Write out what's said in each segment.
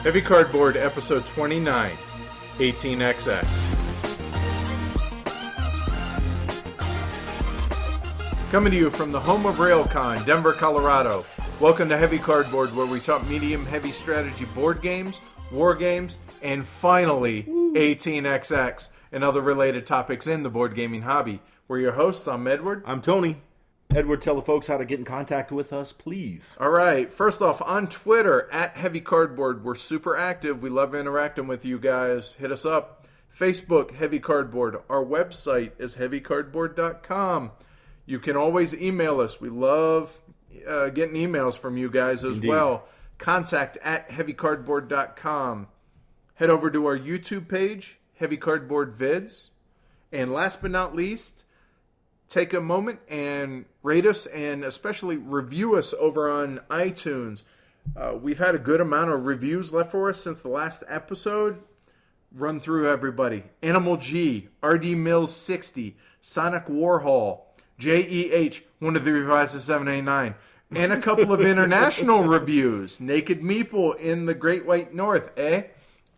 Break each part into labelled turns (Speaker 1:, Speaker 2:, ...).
Speaker 1: Heavy Cardboard, episode 29, 18XX. Coming to you from the home of Railcon, Denver, Colorado. Welcome to Heavy Cardboard, where we talk medium-heavy strategy board games, war games, and finally, 18XX, and other related topics in the board gaming hobby. We're your hosts. I'm Edward.
Speaker 2: I'm Tony. Edward, tell the folks how to get in contact with us, please.
Speaker 1: All right. First off, on Twitter, at Heavy Cardboard, we're super active. We love interacting with you guys. Hit us up. Facebook, Heavy Cardboard. Our website is heavycardboard.com. You can always email us. We love getting emails from you guys as well. Contact at heavycardboard.com. Head over to our YouTube page, Heavy Cardboard Vids. And last but not least, take a moment and rate us and especially review us over on iTunes. We've had a good amount of reviews left for us since the last episode. Run through everybody. Animal G, RD Mills 60, Sonic Warhol, JEH, one of the revised 789, and a couple of international reviews. Naked Meeple in the Great White North,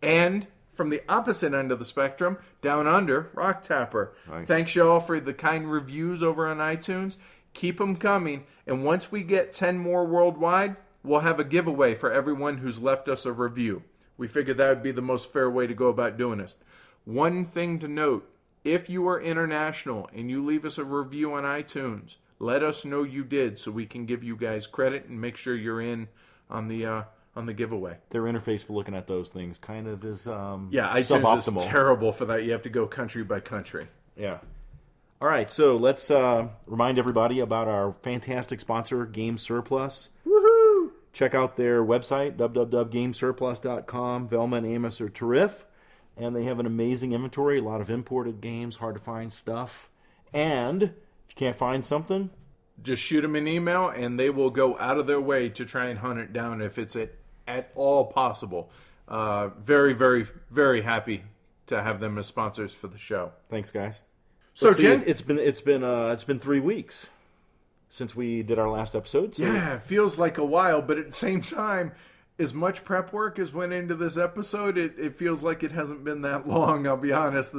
Speaker 1: And from the opposite end of the spectrum, down under, Rock Tapper. Nice. Thanks, y'all, for the kind reviews over on iTunes. Keep them coming. And once we get 10 more worldwide, we'll have a giveaway for everyone who's left us a review. We figured that would be the most fair way to go about doing this. One thing to note, if you are international and you leave us a review on iTunes, let us know you did so we can give you guys credit and make sure you're in on the giveaway.
Speaker 2: Their interface for looking at those things kind of is
Speaker 1: iTunes
Speaker 2: suboptimal.
Speaker 1: Is terrible for that. You have to go country by country.
Speaker 2: Yeah. All right, so let's remind everybody about our fantastic sponsor, Game Surplus.
Speaker 1: Woohoo!
Speaker 2: Check out their website, www.gamesurplus.com. Velma and Amos are terrific, and they have an amazing inventory, a lot of imported games, hard to find stuff. And if you can't find something,
Speaker 1: just shoot them an email, and they will go out of their way to try and hunt it down if it's at all possible. Very, very, very happy to have them as sponsors for the show.
Speaker 2: Thanks, guys.
Speaker 1: So,
Speaker 2: Jen, it's been 3 weeks since we did our last episode. So.
Speaker 1: Yeah, it feels like a while, but at the same time, as much prep work as went into this episode, it feels like it hasn't been that long. I'll be honest.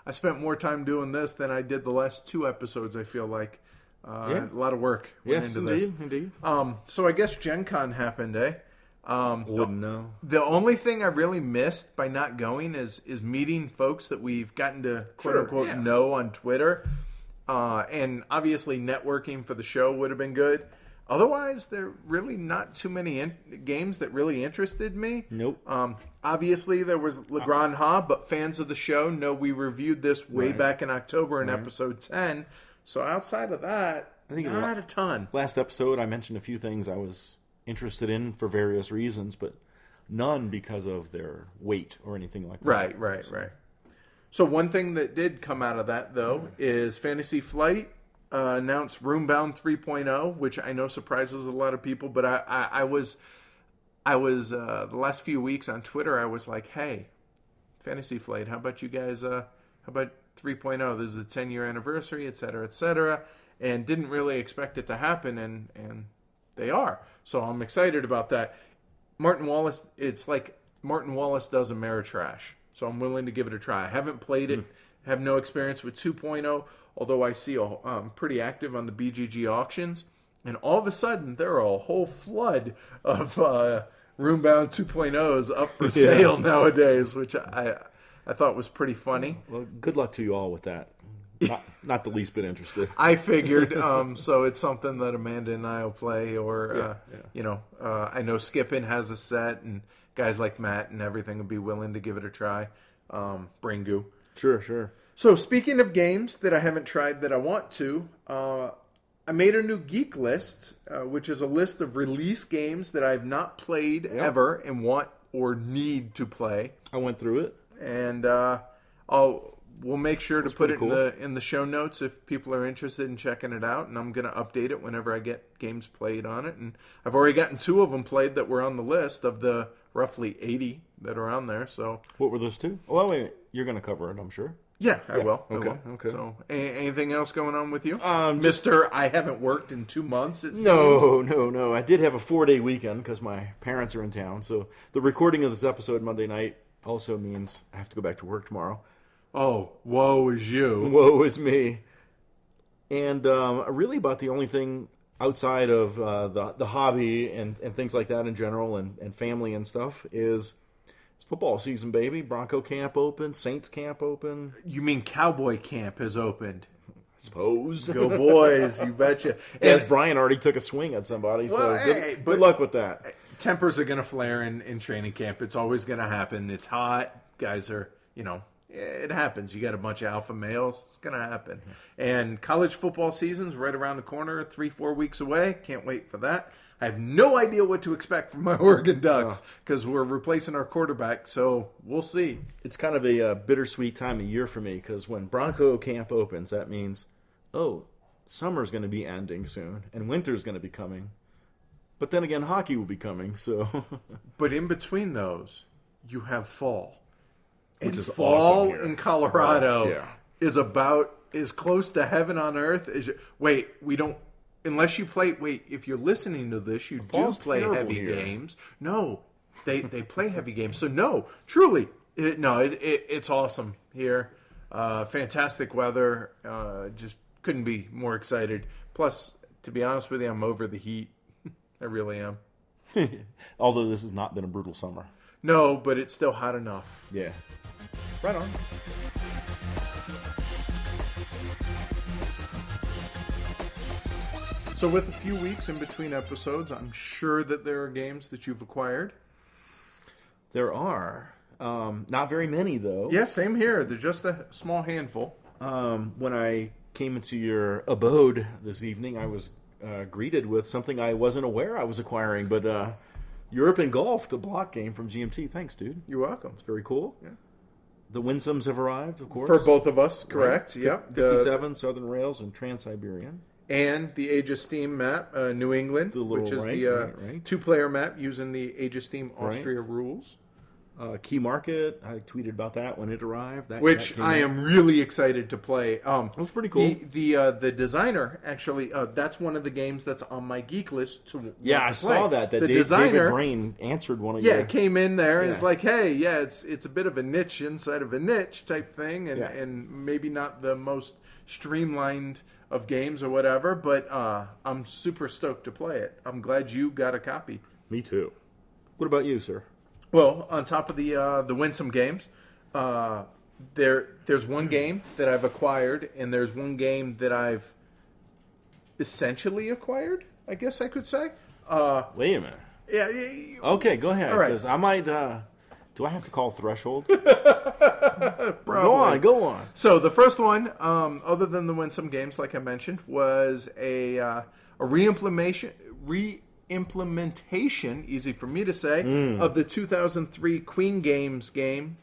Speaker 1: I spent more time doing this than I did the last 2 episodes. I feel like. A lot of work went into this. Yes, indeed. So I guess Gen Con happened,
Speaker 2: Wouldn't know.
Speaker 1: The only thing I really missed by not going is meeting folks that we've gotten to quote-unquote know on Twitter. And obviously networking for the show would have been good. Otherwise, there are really not too many games that really interested me.
Speaker 2: Nope.
Speaker 1: Obviously, there was Le Grand Ha, but fans of the show know we reviewed this way back in October in episode 10. So outside of that, I think not a ton.
Speaker 2: Last episode, I mentioned a few things I was interested in for various reasons, but none because of their weight or anything like that.
Speaker 1: Right. So one thing that did come out of that, though, is Fantasy Flight announced Roombound 3.0, which I know surprises a lot of people, but I was the last few weeks on Twitter, I was like, hey, Fantasy Flight, how about you guys, how about 3.0, this is the 10-year anniversary, et cetera, and didn't really expect it to happen, and they are. So I'm excited about that. Martin Wallace, it's like Martin Wallace does Ameritrash, so I'm willing to give it a try. I haven't played it, have no experience with 2.0, although I see pretty active on the BGG auctions, and all of a sudden there are a whole flood of Roombound 2.0s up for sale nowadays, which I thought was pretty funny.
Speaker 2: Well, good luck to you all with that. Not the least bit interested.
Speaker 1: I figured, so it's something that Amanda and I will play, or I know Skippin has a set, and guys like Matt and everything would be willing to give it a try. Bringu.
Speaker 2: Sure.
Speaker 1: So speaking of games that I haven't tried that I want to, I made a new geek list, which is a list of release games that I've not played ever and want or need to play.
Speaker 2: I went through it.
Speaker 1: And we'll make sure to put it in the show notes if people are interested in checking it out. And I'm going to update it whenever I get games played on it. And I've already gotten 2 of them played that were on the list of the roughly 80 that are on there. So
Speaker 2: what were those 2? Well, wait, you're going to cover it, I'm sure.
Speaker 1: Yeah, I will.
Speaker 2: Okay,
Speaker 1: I will.
Speaker 2: okay.
Speaker 1: So, anything else going on with you?
Speaker 2: Just-
Speaker 1: Mr. I haven't worked in 2 months, it seems.
Speaker 2: No. I did have a 4-day weekend because my parents are in town. So the recording of this episode Monday night also means I have to go back to work tomorrow.
Speaker 1: Oh, woe is you.
Speaker 2: Woe is me. And really about the only thing outside of the hobby and things like that in general and family and stuff is it's football season, baby. Bronco camp open, Saints camp open.
Speaker 1: You mean Cowboy Camp has opened?
Speaker 2: I suppose.
Speaker 1: Go boys, you betcha.
Speaker 2: As Brian already took a swing at somebody, so good luck with that.
Speaker 1: Tempers are going to flare in training camp. It's always going to happen. It's hot. Guys are, it happens. You got a bunch of alpha males. It's going to happen. And college football season's right around the corner, 3-4 weeks away. Can't wait for that. I have no idea what to expect from my Oregon Ducks because we're replacing our quarterback, so we'll see.
Speaker 2: It's kind of a bittersweet time of year for me because when Bronco camp opens, that means, summer's going to be ending soon and winter's going to be coming. But then again, hockey will be coming, so.
Speaker 1: But in between those, you have fall.
Speaker 2: Which is
Speaker 1: fall
Speaker 2: awesome here.
Speaker 1: in Colorado
Speaker 2: Yeah.
Speaker 1: is about as close to heaven on earth as wait, we don't unless you play if you're listening to this, you do
Speaker 2: Fall's
Speaker 1: play
Speaker 2: terrible
Speaker 1: heavy
Speaker 2: here.
Speaker 1: games. No. They play heavy games. So no, truly, it's awesome here. Fantastic weather. Just couldn't be more excited. Plus, to be honest with you, I'm over the heat. I really am.
Speaker 2: Although this has not been a brutal summer.
Speaker 1: No, but it's still hot enough.
Speaker 2: Yeah. Right on.
Speaker 1: So with a few weeks in between episodes, I'm sure that there are games that you've acquired.
Speaker 2: There are. Not very many, though.
Speaker 1: Yeah, same here. There's just a small handful.
Speaker 2: When I came into your abode this evening, I was greeted with something I wasn't aware I was acquiring, but European Golf, the block game from GMT. Thanks, dude.
Speaker 1: You're welcome.
Speaker 2: It's very cool.
Speaker 1: Yeah.
Speaker 2: The Winsomes have arrived, of course.
Speaker 1: For both of us, correct.
Speaker 2: Right.
Speaker 1: Yep.
Speaker 2: 57, Southern Rails, and Trans-Siberian.
Speaker 1: And the Age of Steam map, New England, which is the two-player map using the Age of Steam Austria rules.
Speaker 2: Key Market, I tweeted about that when it arrived.
Speaker 1: Which I am really excited to play. It
Speaker 2: was pretty cool.
Speaker 1: The designer, actually, that's one of the games that's on my geek list to
Speaker 2: I saw that.
Speaker 1: The
Speaker 2: David
Speaker 1: designer
Speaker 2: Brain answered one of your...
Speaker 1: Yeah, came in there and it's like, hey, it's a bit of a niche inside of a niche type thing, and maybe not the most streamlined of games or whatever, but I'm super stoked to play it. I'm glad you got a copy.
Speaker 2: Me too. What about you, sir?
Speaker 1: Well, on top of the Winsome games, there's one game that I've acquired, and there's one game that I've essentially acquired, I guess I could say.
Speaker 2: Wait a minute.
Speaker 1: Yeah.
Speaker 2: Okay, go ahead.
Speaker 1: All right.
Speaker 2: Because I might... do I have to call Threshold?
Speaker 1: Probably.
Speaker 2: Go on.
Speaker 1: So the first one, other than the Winsome games, like I mentioned, was a reimplementation, easy for me to say, of the 2003 Queen Games game,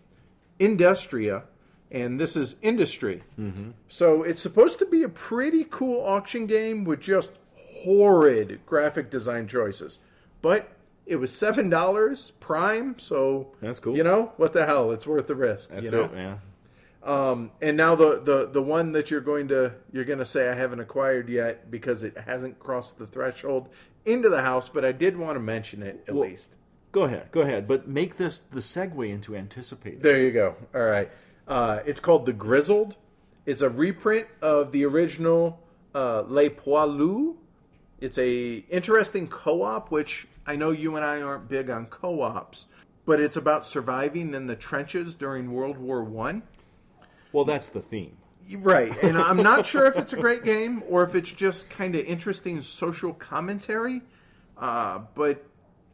Speaker 1: Industria, and this is Industry. Mm-hmm. So it's supposed to be a pretty cool auction game with just horrid graphic design choices. But it was $7 Prime, so
Speaker 2: that's cool.
Speaker 1: What the hell? It's worth the risk.
Speaker 2: That's it, man.
Speaker 1: And now the one that you're gonna say I haven't acquired yet because it hasn't crossed the threshold into the house, but I did want to mention it at least.
Speaker 2: Go ahead. But make this the segue into anticipating.
Speaker 1: There you go. All right. It's called The Grizzled. It's a reprint of the original Les Poilus. It's a interesting co-op, which I know you and I aren't big on co-ops, but it's about surviving in the trenches during World War I.
Speaker 2: Well, that's the theme.
Speaker 1: Right, and I'm not sure if it's a great game or if it's just kind of interesting social commentary, but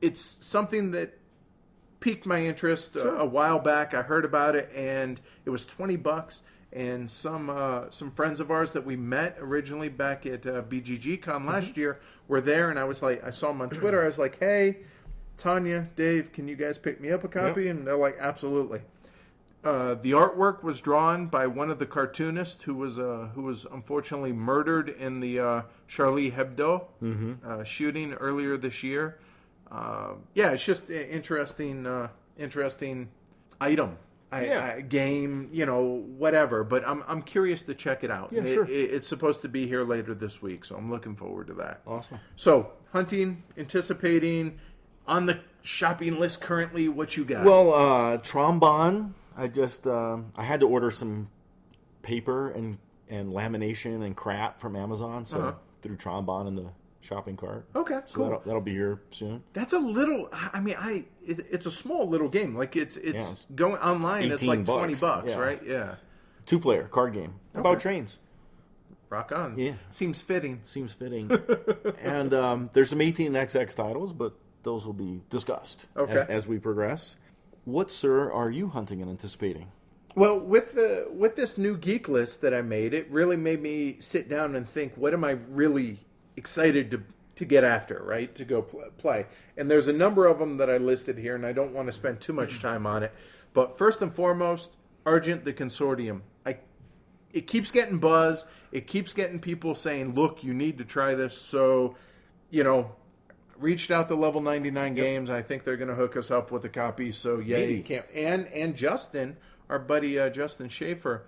Speaker 1: it's something that piqued my interest a while back. I heard about it, and it was $20, and some friends of ours that we met originally back at BGG Con last year were there, and I saw them on Twitter. I was like, hey, Tanya, Dave, can you guys pick me up a copy? Yep. And they're like, absolutely. The artwork was drawn by one of the cartoonists who was unfortunately murdered in the Charlie Hebdo shooting earlier this year. It's just an interesting item. game, whatever. But I'm curious to check it out.
Speaker 2: Yeah, sure.
Speaker 1: It's supposed to be here later this week, so I'm looking forward to that.
Speaker 2: Awesome.
Speaker 1: So, hunting, anticipating, on the shopping list currently, what you got?
Speaker 2: Well, trombone. I had to order some paper and lamination and crap from Amazon, so threw trombone in the shopping cart.
Speaker 1: Okay,
Speaker 2: so
Speaker 1: cool.
Speaker 2: That'll be here soon.
Speaker 1: That's a little. I mean, it's a small little game. Like it's going online. It's like $20, right? Yeah.
Speaker 2: 2-player card game about trains.
Speaker 1: Rock on.
Speaker 2: Yeah.
Speaker 1: Seems fitting.
Speaker 2: And there's some 18XX titles, but those will be discussed as we progress. What, sir, are you hunting and anticipating?
Speaker 1: Well, with this new geek list that I made, it really made me sit down and think, what am I really excited to get after, right? To go play. And there's a number of them that I listed here, and I don't want to spend too much time on it. But first and foremost, Argent the Consortium. It keeps getting buzz. It keeps getting people saying, look, you need to try this. So, reached out to Level 99 Games. I think they're going to hook us up with a copy. So, you can't. And Justin, our buddy Justin Schaefer,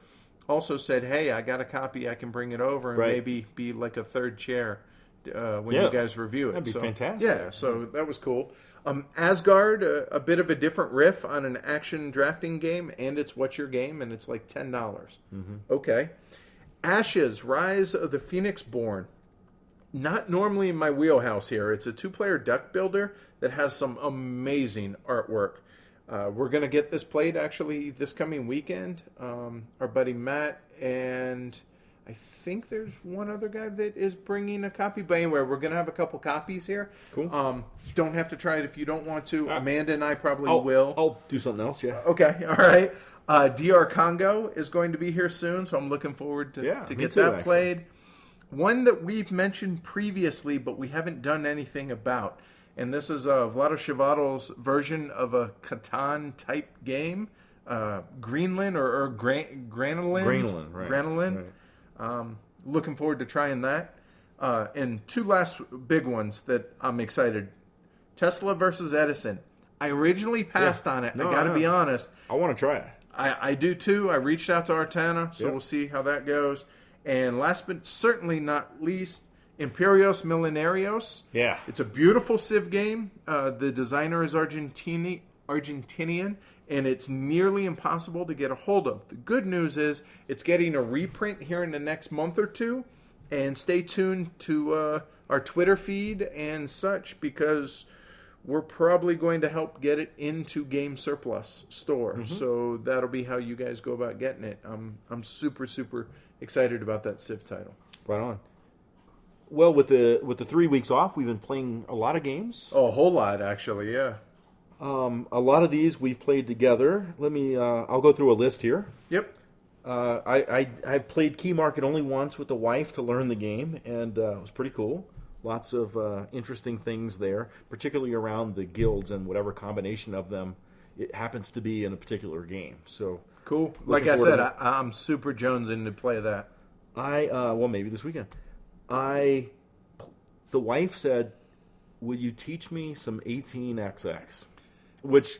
Speaker 1: also said, hey, I got a copy. I can bring it over and maybe be like a third chair when you guys review it.
Speaker 2: That'd be fantastic.
Speaker 1: Yeah, so that was cool. Asgard, a bit of a different riff on an action drafting game, and it's What's Your Game, and it's like $10. Okay. Ashes, Rise of the Phoenix Born. Not normally in my wheelhouse here. It's a 2-player deck builder that has some amazing artwork. We're going to get this played actually this coming weekend. Our buddy Matt and I think there's one other guy that is bringing a copy. But anyway, we're going to have a couple copies here.
Speaker 2: Cool.
Speaker 1: Don't have to try it if you don't want to. Amanda and I probably will.
Speaker 2: I'll do something else, yeah.
Speaker 1: Okay, all right. DR Congo is going to be here soon, so I'm looking forward to get that played. One that we've mentioned previously, but we haven't done anything about. And this is Vlado Chvátil's version of a Catan-type game. Greenland or Granoland.
Speaker 2: Granoland, right.
Speaker 1: Granoland.
Speaker 2: Right.
Speaker 1: Looking forward to trying that. And two last big ones that I'm excited. Tesla versus Edison. I originally passed on it. I got to be honest.
Speaker 2: I want to try it.
Speaker 1: I do too. I reached out to Artana, so we'll see how that goes. And last but certainly not least, Imperios Millenarios.
Speaker 2: Yeah.
Speaker 1: It's a beautiful Civ game. The designer is Argentinian, and it's nearly impossible to get a hold of. The good news is it's getting a reprint here in the next month or two. And stay tuned to our Twitter feed and such, because we're probably going to help get it into Game Surplus store. So that'll be how you guys go about getting it. I'm super, super excited about that Civ title.
Speaker 2: Right on. Well, with the 3 weeks off, we've been playing a lot of games.
Speaker 1: Oh, a whole lot, actually, yeah.
Speaker 2: A lot of these we've played together. I'll go through a list here.
Speaker 1: Yep.
Speaker 2: I've played Key Market only once with the wife to learn the game, and it was pretty cool. Lots of interesting things there, particularly around the guilds and whatever combination of them it happens to be in a particular game. So
Speaker 1: cool. Like I said, I'm super jonesing to play that.
Speaker 2: Well, maybe this weekend. The wife said, "Will you teach me some 18XX?" Which,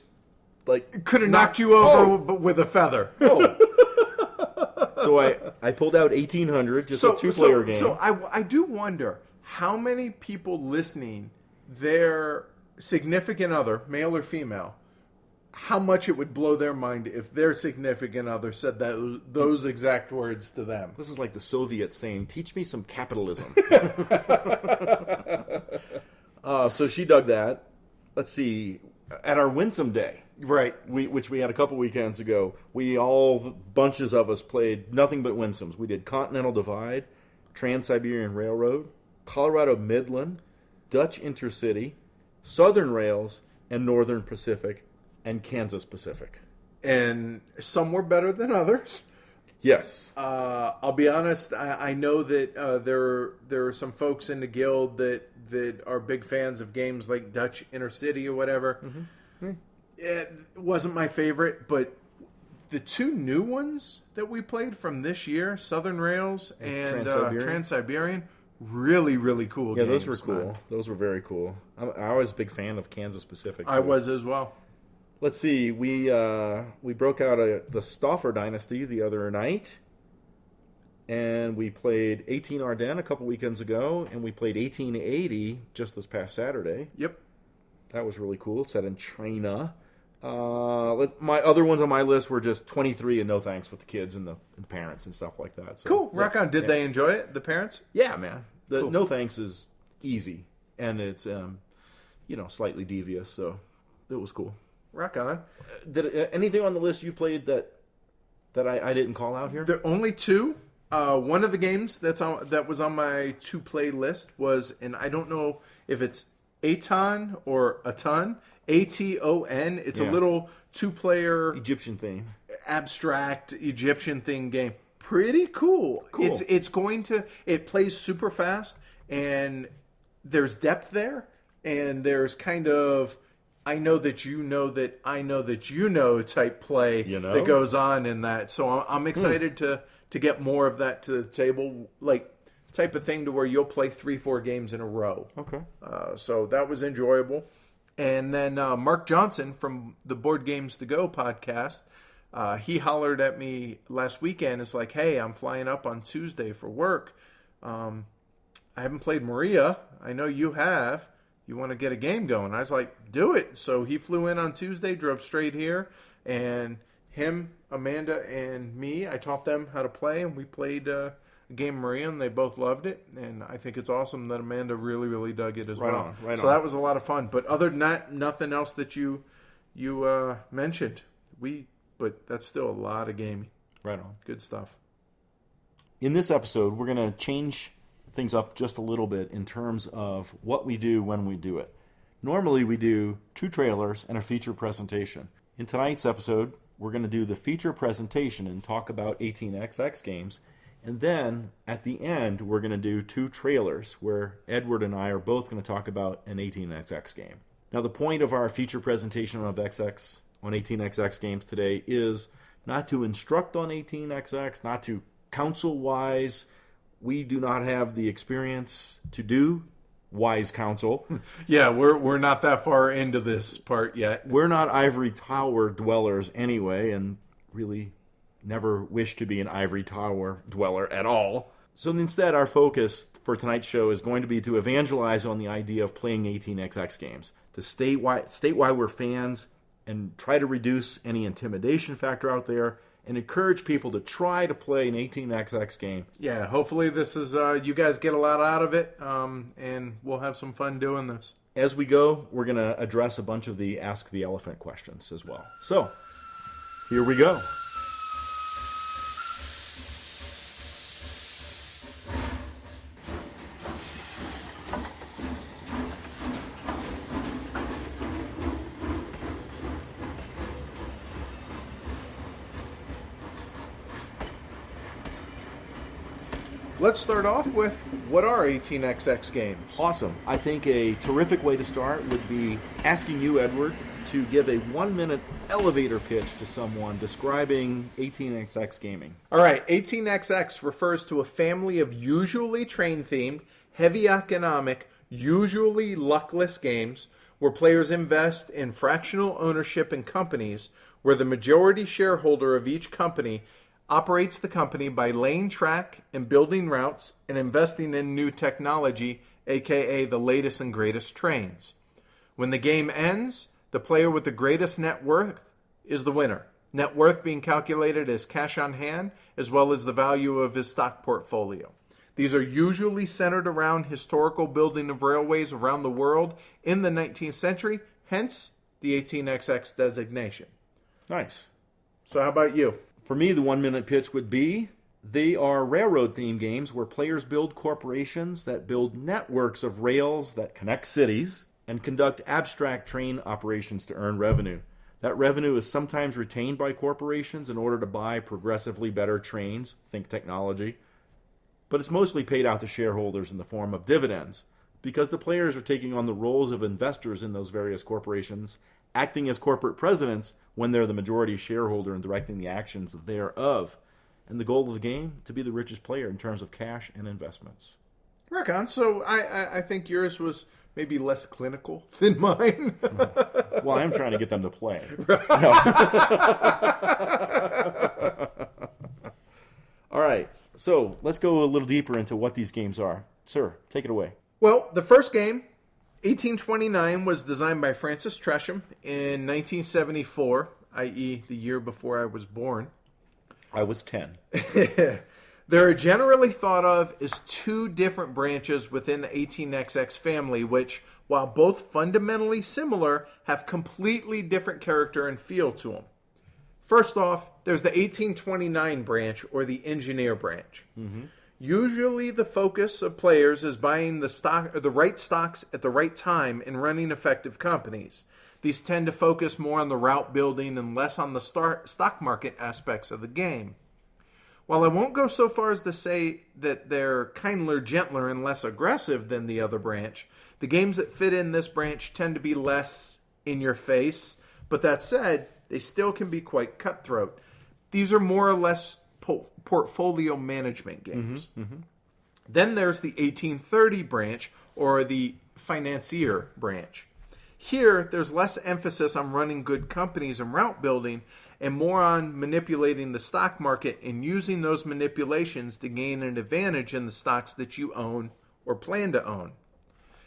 Speaker 2: like,
Speaker 1: could have knocked you over with a feather.
Speaker 2: Oh. So I pulled out 1800, just a 2-player game.
Speaker 1: So I do wonder how many people listening, their significant other, male or female, how much it would blow their mind if their significant other said those exact words to them.
Speaker 2: This is like the Soviets saying, "Teach me some capitalism." So she dug that. Let's see. At our Winsome Day,
Speaker 1: right,
Speaker 2: which we had a couple weekends ago, bunches of us played nothing but Winsomes. We did Continental Divide, Trans-Siberian Railroad, Colorado Midland, Dutch Intercity, Southern Rails, and Northern Pacific, and Kansas Pacific.
Speaker 1: And some were better than others.
Speaker 2: Yes.
Speaker 1: I'll be honest, I know that there are some folks in the guild that are big fans of games like Dutch Intercity or whatever. It wasn't my favorite, but the two new ones that we played from this year, Southern Rails and Trans-Siberian, really, really cool games.
Speaker 2: Those were cool. Man. Those were very cool. I was a big fan of Kansas Pacific.
Speaker 1: I was as well.
Speaker 2: Let's see. We broke out the Stauffer Dynasty the other night, and we played 18 Ardennes a couple weekends ago, and we played 1880 just this past Saturday.
Speaker 1: Yep.
Speaker 2: That was really cool. It's set in China. My other ones on my list were just 23 and no thanks with the kids and the parents and stuff like that. So,
Speaker 1: Cool. Rock on. Did they enjoy it, the parents?
Speaker 2: Yeah, man. The
Speaker 1: Cool.
Speaker 2: no thanks is easy, and it's slightly devious, so it was cool.
Speaker 1: Rock on.
Speaker 2: Did anything on the list you've played that I didn't call out here?
Speaker 1: There are only two. One of the games that was on my to play list was, and I don't know if it's Aton or Aton, Aton. It's a little 2-player
Speaker 2: Egyptian theme.
Speaker 1: abstract Egyptian thing game. Pretty cool.
Speaker 2: Cool.
Speaker 1: It plays super fast, and there's depth there, and there's kind of I know that you know that I know that you know type play that goes on in that. So I'm excited to get more of that to the table, like type of thing to where you'll play 3-4 games in a row.
Speaker 2: Okay.
Speaker 1: So that was enjoyable. And then Mark Johnson from the Board Games to Go podcast, he hollered at me last weekend. It's like, hey, I'm flying up on Tuesday for work. I haven't played Maria. I know you have. You want to get a game going? I was like, do it. So he flew in on Tuesday, drove straight here, and him, Amanda, and me, I taught them how to play, and we played a game of Maria, and they both loved it. And I think it's awesome that Amanda really, really dug it as well.
Speaker 2: Right
Speaker 1: so
Speaker 2: on.
Speaker 1: that was a lot of fun. But other than that, nothing else that you mentioned. But that's still a lot of gaming.
Speaker 2: Right on.
Speaker 1: Good stuff.
Speaker 2: In this episode, we're going to change things up just a little bit in terms of what we do when we do it. Normally, we do 2 trailers and a feature presentation. In tonight's episode, we're going to do the feature presentation and talk about 18xx games. And then, at the end, we're going to do 2 trailers where Edward and I are both going to talk about an 18xx game. Now, the point of our feature presentation on 18xx games today is not to instruct on 18xx, not to counsel-wise. We do not have the experience to do wise counsel.
Speaker 1: Yeah, we're not that far into this part yet.
Speaker 2: We're not ivory tower dwellers anyway, and really never wish to be an ivory tower dweller at all. So instead, our focus for tonight's show is going to be to evangelize on the idea of playing 18xx games, to state why we're fans, and try to reduce any intimidation factor out there, and encourage people to try to play an 18xx game.
Speaker 1: Yeah, hopefully this is you guys get a lot out of it, and we'll have some fun doing this.
Speaker 2: As we go, we're going to address a bunch of the Ask the Elephant questions as well. So, here we go.
Speaker 1: Let's start off with, what are 18xx games?
Speaker 2: Awesome. I think a terrific way to start would be asking you, Edward, to give a 1-minute elevator pitch to someone describing 18xx gaming.
Speaker 1: All right, 18xx refers to a family of usually train-themed, heavy economic, usually luckless games where players invest in fractional ownership in companies where the majority shareholder of each company operates the company by laying track and building routes and investing in new technology, aka the latest and greatest trains. When the game ends, the player with the greatest net worth is the winner. Net worth being calculated as cash on hand as well as the value of his stock portfolio. These are usually centered around historical building of railways around the world in the 19th century, hence the 18xx designation.
Speaker 2: Nice.
Speaker 1: So how about you?
Speaker 2: For me, the 1-minute pitch would be, they are railroad-themed games where players build corporations that build networks of rails that connect cities and conduct abstract train operations to earn revenue. That revenue is sometimes retained by corporations in order to buy progressively better trains, think technology, but it's mostly paid out to shareholders in the form of dividends because the players are taking on the roles of investors in those various corporations, acting as corporate presidents when they're the majority shareholder and directing the actions thereof. And the goal of the game, to be the richest player in terms of cash and investments.
Speaker 1: Rock on. So I think yours was maybe less clinical than mine.
Speaker 2: Well, I'm trying to get them to play. All right. So let's go a little deeper into what these games are. Sir, take it away.
Speaker 1: Well, the first game, 1829, was designed by Francis Tresham in 1974, i.e. the year before I was born.
Speaker 2: I was 10.
Speaker 1: They're generally thought of as two different branches within the 18XX family, which, while both fundamentally similar, have completely different character and feel to them. First off, there's the 1829 branch, or the engineer branch. Mm-hmm. Usually the focus of players is buying the right stocks at the right time and running effective companies. These tend to focus more on the route building and less on the stock market aspects of the game. While I won't go so far as to say that they're kinder, gentler, and less aggressive than the other branch, the games that fit in this branch tend to be less in your face, but that said, they still can be quite cutthroat. These are more or less portfolio management games. Mm-hmm, mm-hmm. Then there's the 1830 branch, or the financier branch. Here, there's less emphasis on running good companies and route building, and more on manipulating the stock market and using those manipulations to gain an advantage in the stocks that you own or plan to own.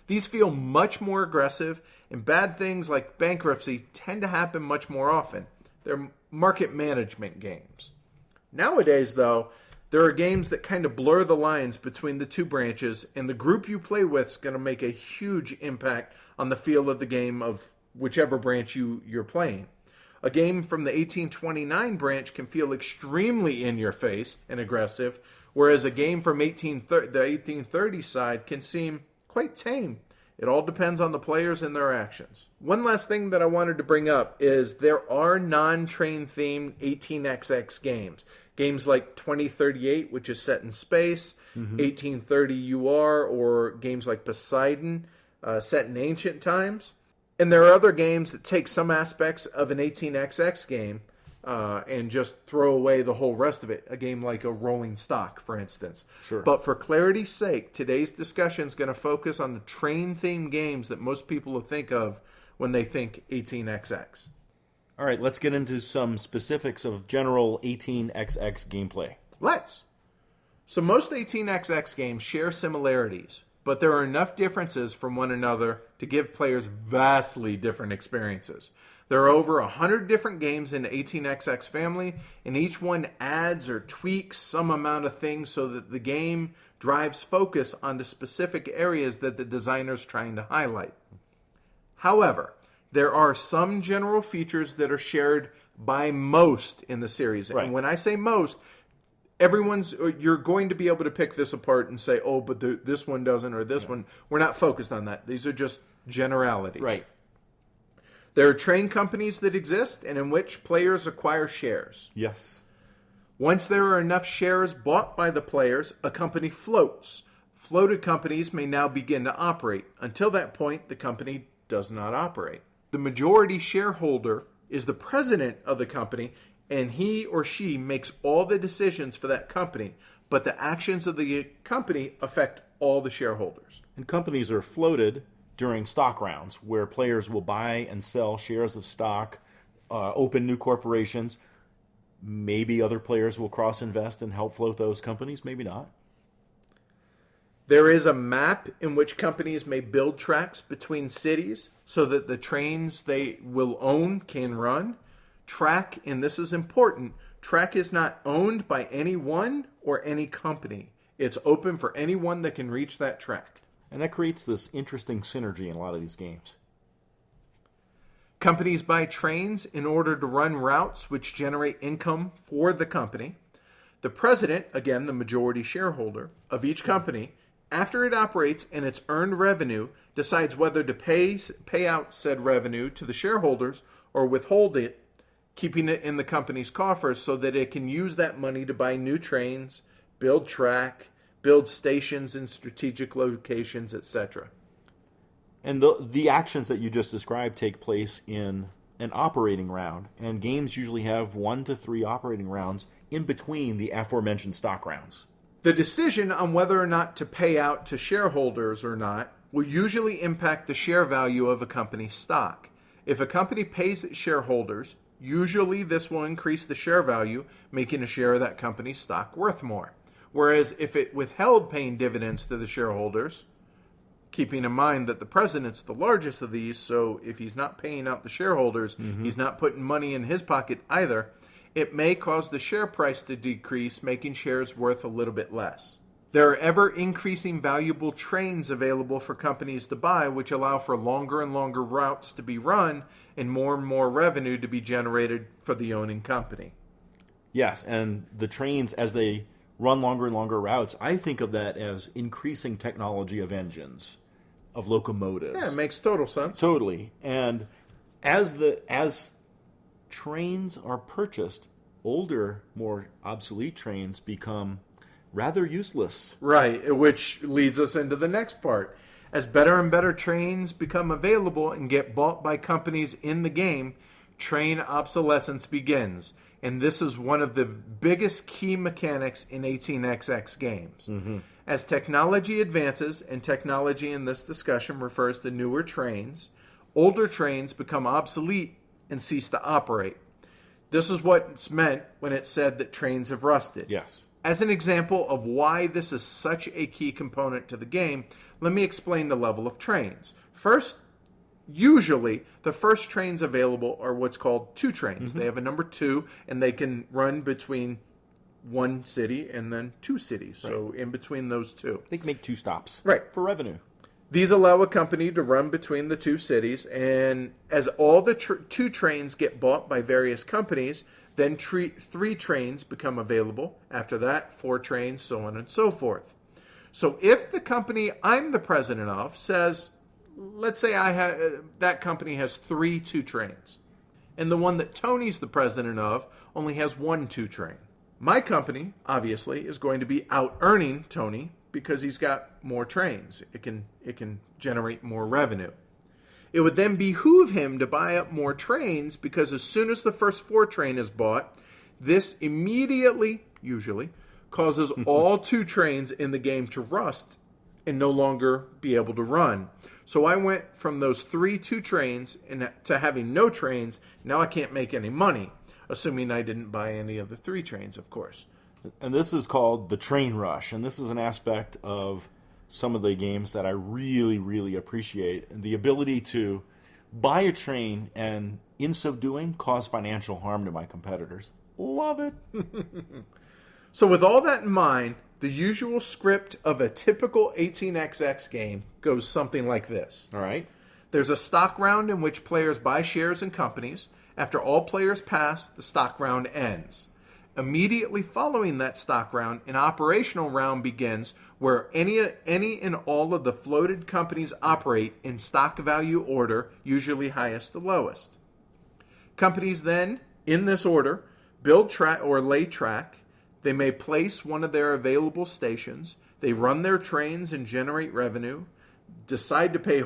Speaker 1: These feel much more aggressive, and bad things like bankruptcy tend to happen much more often. They're market management games. Nowadays, though, there are games that kind of blur the lines between the two branches, and the group you play with is going to make a huge impact on the feel of the game of whichever branch you're playing. A game from the 1829 branch can feel extremely in your face and aggressive, whereas a game from the 1830 side can seem quite tame. It all depends on the players and their actions. One last thing that I wanted to bring up is there are non-train themed 18XX games. Games like 2038, which is set in space, 1830 UR, or games like Poseidon, set in ancient times. And there are other games that take some aspects of an 18XX game and just throw away the whole rest of it. A game like a rolling stock, for instance.
Speaker 2: Sure.
Speaker 1: But for clarity's sake, today's discussion is going to focus on the train-themed games that most people will think of when they think 18XX.
Speaker 2: All right, let's get into some specifics of general 18XX gameplay.
Speaker 1: Let's. So most 18XX games share similarities, but there are enough differences from one another to give players vastly different experiences. There are over 100 different games in the 18XX family, and each one adds or tweaks some amount of things so that the game drives focus on the specific areas that the designer's trying to highlight. However, there are some general features that are shared by most in the series.
Speaker 2: Right.
Speaker 1: And when I say most, you're going to be able to pick this apart and say, oh, but this one doesn't, or this one. We're not focused on that. These are just generalities.
Speaker 2: Right.
Speaker 1: There are train companies that exist and in which players acquire shares.
Speaker 2: Yes.
Speaker 1: Once there are enough shares bought by the players, a company floats. Floated companies may now begin to operate. Until that point, the company does not operate. The majority shareholder is the president of the company, and he or she makes all the decisions for that company, but the actions of the company affect all the shareholders.
Speaker 2: And companies are floated during stock rounds, where players will buy and sell shares of stock, open new corporations. Maybe other players will cross-invest and help float those companies, maybe not.
Speaker 1: There is a map in which companies may build tracks between cities so that the trains they will own can run. Track, and this is important, track is not owned by anyone or any company. It's open for anyone that can reach that track.
Speaker 2: And that creates this interesting synergy in a lot of these games.
Speaker 1: Companies buy trains in order to run routes which generate income for the company. The president, again the majority shareholder of each company, after it operates and its earned revenue, decides whether to pay out said revenue to the shareholders or withhold it, keeping it in the company's coffers so that it can use that money to buy new trains, build track, build stations in strategic locations, etc.
Speaker 2: And the actions that you just described take place in an operating round, and games usually have 1 to 3 operating rounds in between the aforementioned stock rounds.
Speaker 1: The decision on whether or not to pay out to shareholders or not will usually impact the share value of a company's stock. If a company pays its shareholders, usually this will increase the share value, making a share of that company's stock worth more. Whereas if it withheld paying dividends to the shareholders, keeping in mind that the president's the largest of these, so if he's not paying out the shareholders, he's not putting money in his pocket either, it may cause the share price to decrease, making shares worth a little bit less. There are ever-increasing valuable trains available for companies to buy, which allow for longer and longer routes to be run and more revenue to be generated for the owning company.
Speaker 2: Yes, and the trains, as they run longer and longer routes, I think of that as increasing technology of engines, of locomotives.
Speaker 1: Yeah, it makes total sense.
Speaker 2: Totally. And as trains are purchased, older, more obsolete trains become rather useless.
Speaker 1: Right, which leads us into the next part. As better and better trains become available and get bought by companies in the game, train obsolescence begins. And this is one of the biggest key mechanics in 18xx games. As technology advances, and technology in this discussion refers to newer trains, older trains become obsolete and cease to operate. This is what's meant when it's said that trains have rusted.
Speaker 2: Yes.
Speaker 1: As an example of why this is such a key component to the game, let me explain the level of trains. First, usually, the first trains available are what's called 2 trains. They have a number 2, and they can run between one city and then 2 cities. Right. So in between those 2.
Speaker 2: They can make 2 stops.
Speaker 1: Right.
Speaker 2: For revenue.
Speaker 1: These allow a company to run between the 2 cities, and as all the 2 trains get bought by various companies, then 3 trains become available. After that, 4 trains, so on and so forth. So if the company I'm the president of says, let's say that company has 3 2 trains, and the one that Tony's the president of only has 1 2 train. My company, obviously, is going to be out-earning Tony because he's got more trains. It can generate more revenue. It would then behoove him to buy up more trains because as soon as the first 4 train is bought, this immediately, usually, causes all 2 trains in the game to rust and no longer be able to run. So I went from those 3 2 trains to having no trains. Now I can't make any money, assuming I didn't buy any of the 3 trains, of course.
Speaker 2: And this is called the train rush. And this is an aspect of some of the games that I really, really appreciate. And the ability to buy a train and, in so doing, cause financial harm to my competitors. Love it.
Speaker 1: So with all that in mind, the usual script of a typical 18xx game goes something like this.
Speaker 2: All right.
Speaker 1: There's a stock round in which players buy shares in companies. After all players pass, the stock round ends. Immediately following that stock round, an operational round begins where any and all of the floated companies operate in stock value order, usually highest to lowest. Companies then, in this order, build track or lay track. They may place one of their available stations. They run their trains and generate revenue, decide to pay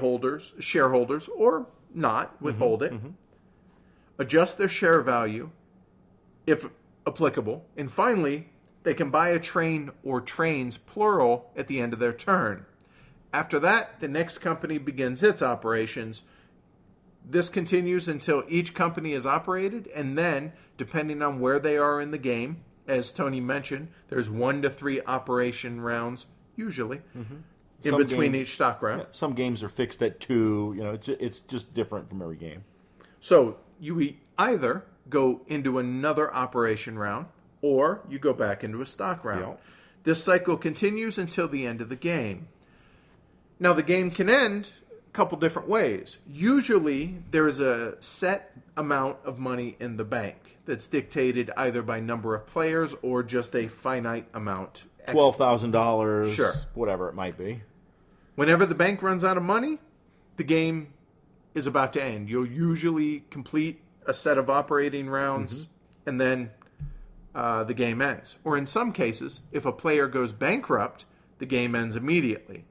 Speaker 1: shareholders, or not, withhold it, adjust their share value, if applicable, and finally, they can buy a train or trains, plural, at the end of their turn. After that, the next company begins its operations. This continues until each company is operated, and then, depending on where they are in the game, as Tony mentioned, there's 1 to 3 operation rounds, usually, in between each stock round.
Speaker 2: Yeah, some games are fixed at 2. You know, it's just different from every game.
Speaker 1: So you either go into another operation round, or you go back into a stock round.
Speaker 2: Yep.
Speaker 1: This cycle continues until the end of the game. Now, the game can end a couple different ways. Usually, there is a set amount of money in the bank that's dictated either by number of players or just a finite amount.
Speaker 2: $12,000,
Speaker 1: Sure.
Speaker 2: Whatever it might be.
Speaker 1: Whenever the bank runs out of money, the game is about to end. You'll usually complete a set of operating rounds, and then the game ends. Or in some cases, if a player goes bankrupt, the game ends immediately.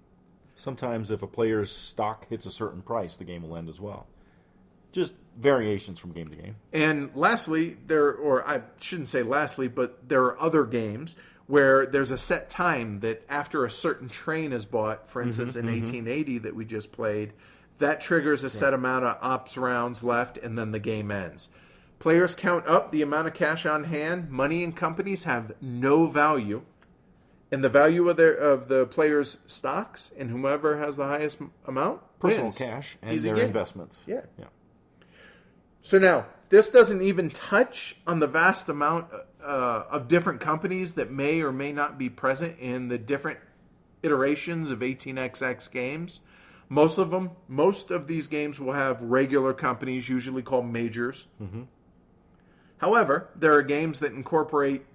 Speaker 2: Sometimes if a player's stock hits a certain price, the game will end as well. Just variations from game to game.
Speaker 1: And lastly, I shouldn't say lastly, but there are other games where there's a set time that after a certain train is bought, for instance, in 1880 that we just played, that triggers a set amount of ops rounds left, and then the game ends. Players count up the amount of cash on hand. Money and companies have no value. And the value of the players' stocks and whomever has the highest amount
Speaker 2: Personal
Speaker 1: wins.
Speaker 2: cash and
Speaker 1: Easy
Speaker 2: their
Speaker 1: game.
Speaker 2: investments.
Speaker 1: Yeah. So now, this doesn't even touch on the vast amount of different companies that may or may not be present in the different iterations of 18xx games. Most of these games will have regular companies, usually called majors. However, there are games that incorporate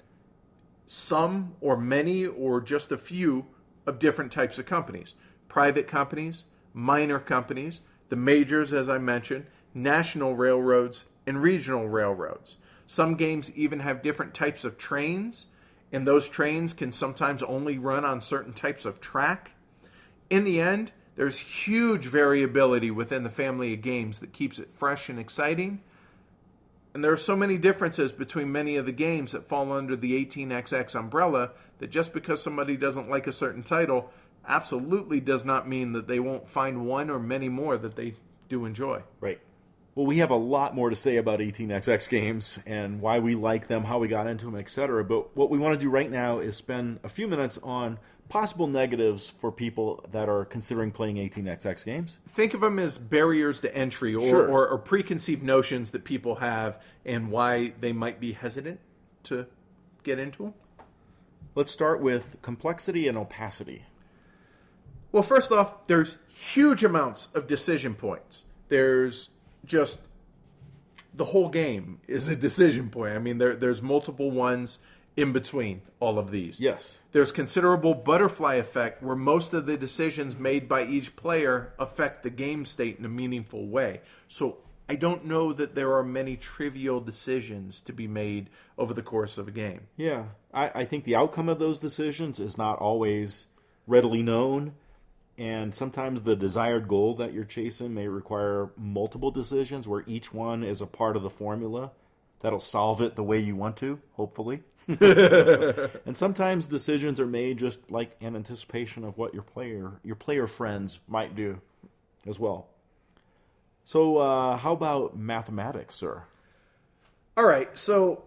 Speaker 1: some or many or just a few of different types of companies. Private companies, minor companies, the majors, as I mentioned, national railroads, and regional railroads. Some games even have different types of trains, and those trains can sometimes only run on certain types of track. In the end, there's huge variability within the family of games that keeps it fresh and exciting. And there are so many differences between many of the games that fall under the 18xx umbrella that just because somebody doesn't like a certain title absolutely does not mean that they won't find one or many more that they do enjoy.
Speaker 2: Right. Well, we have a lot more to say about 18xx games and why we like them, how we got into them, etc. But what we want to do right now is spend a few minutes on possible negatives for people that are considering playing 18xx games.
Speaker 1: Think of them as barriers to entry or preconceived notions that people have and why they might be hesitant to get into them.
Speaker 2: Let's start with complexity and opacity.
Speaker 1: Well, first off, there's huge amounts of decision points. There's just the whole game is a decision point. I mean, there's multiple ones in between all of these.
Speaker 2: Yes.
Speaker 1: There's considerable butterfly effect where most of the decisions made by each player affect the game state in a meaningful way. So I don't know that there are many trivial decisions to be made over the course of a game.
Speaker 2: Yeah. I think the outcome of those decisions is not always readily known. And sometimes the desired goal that you're chasing may require multiple decisions where each one is a part of the formula that'll solve it the way you want to, hopefully. And sometimes decisions are made just like in anticipation of what your player friends might do as well. So how about mathematics, sir?
Speaker 1: All right, so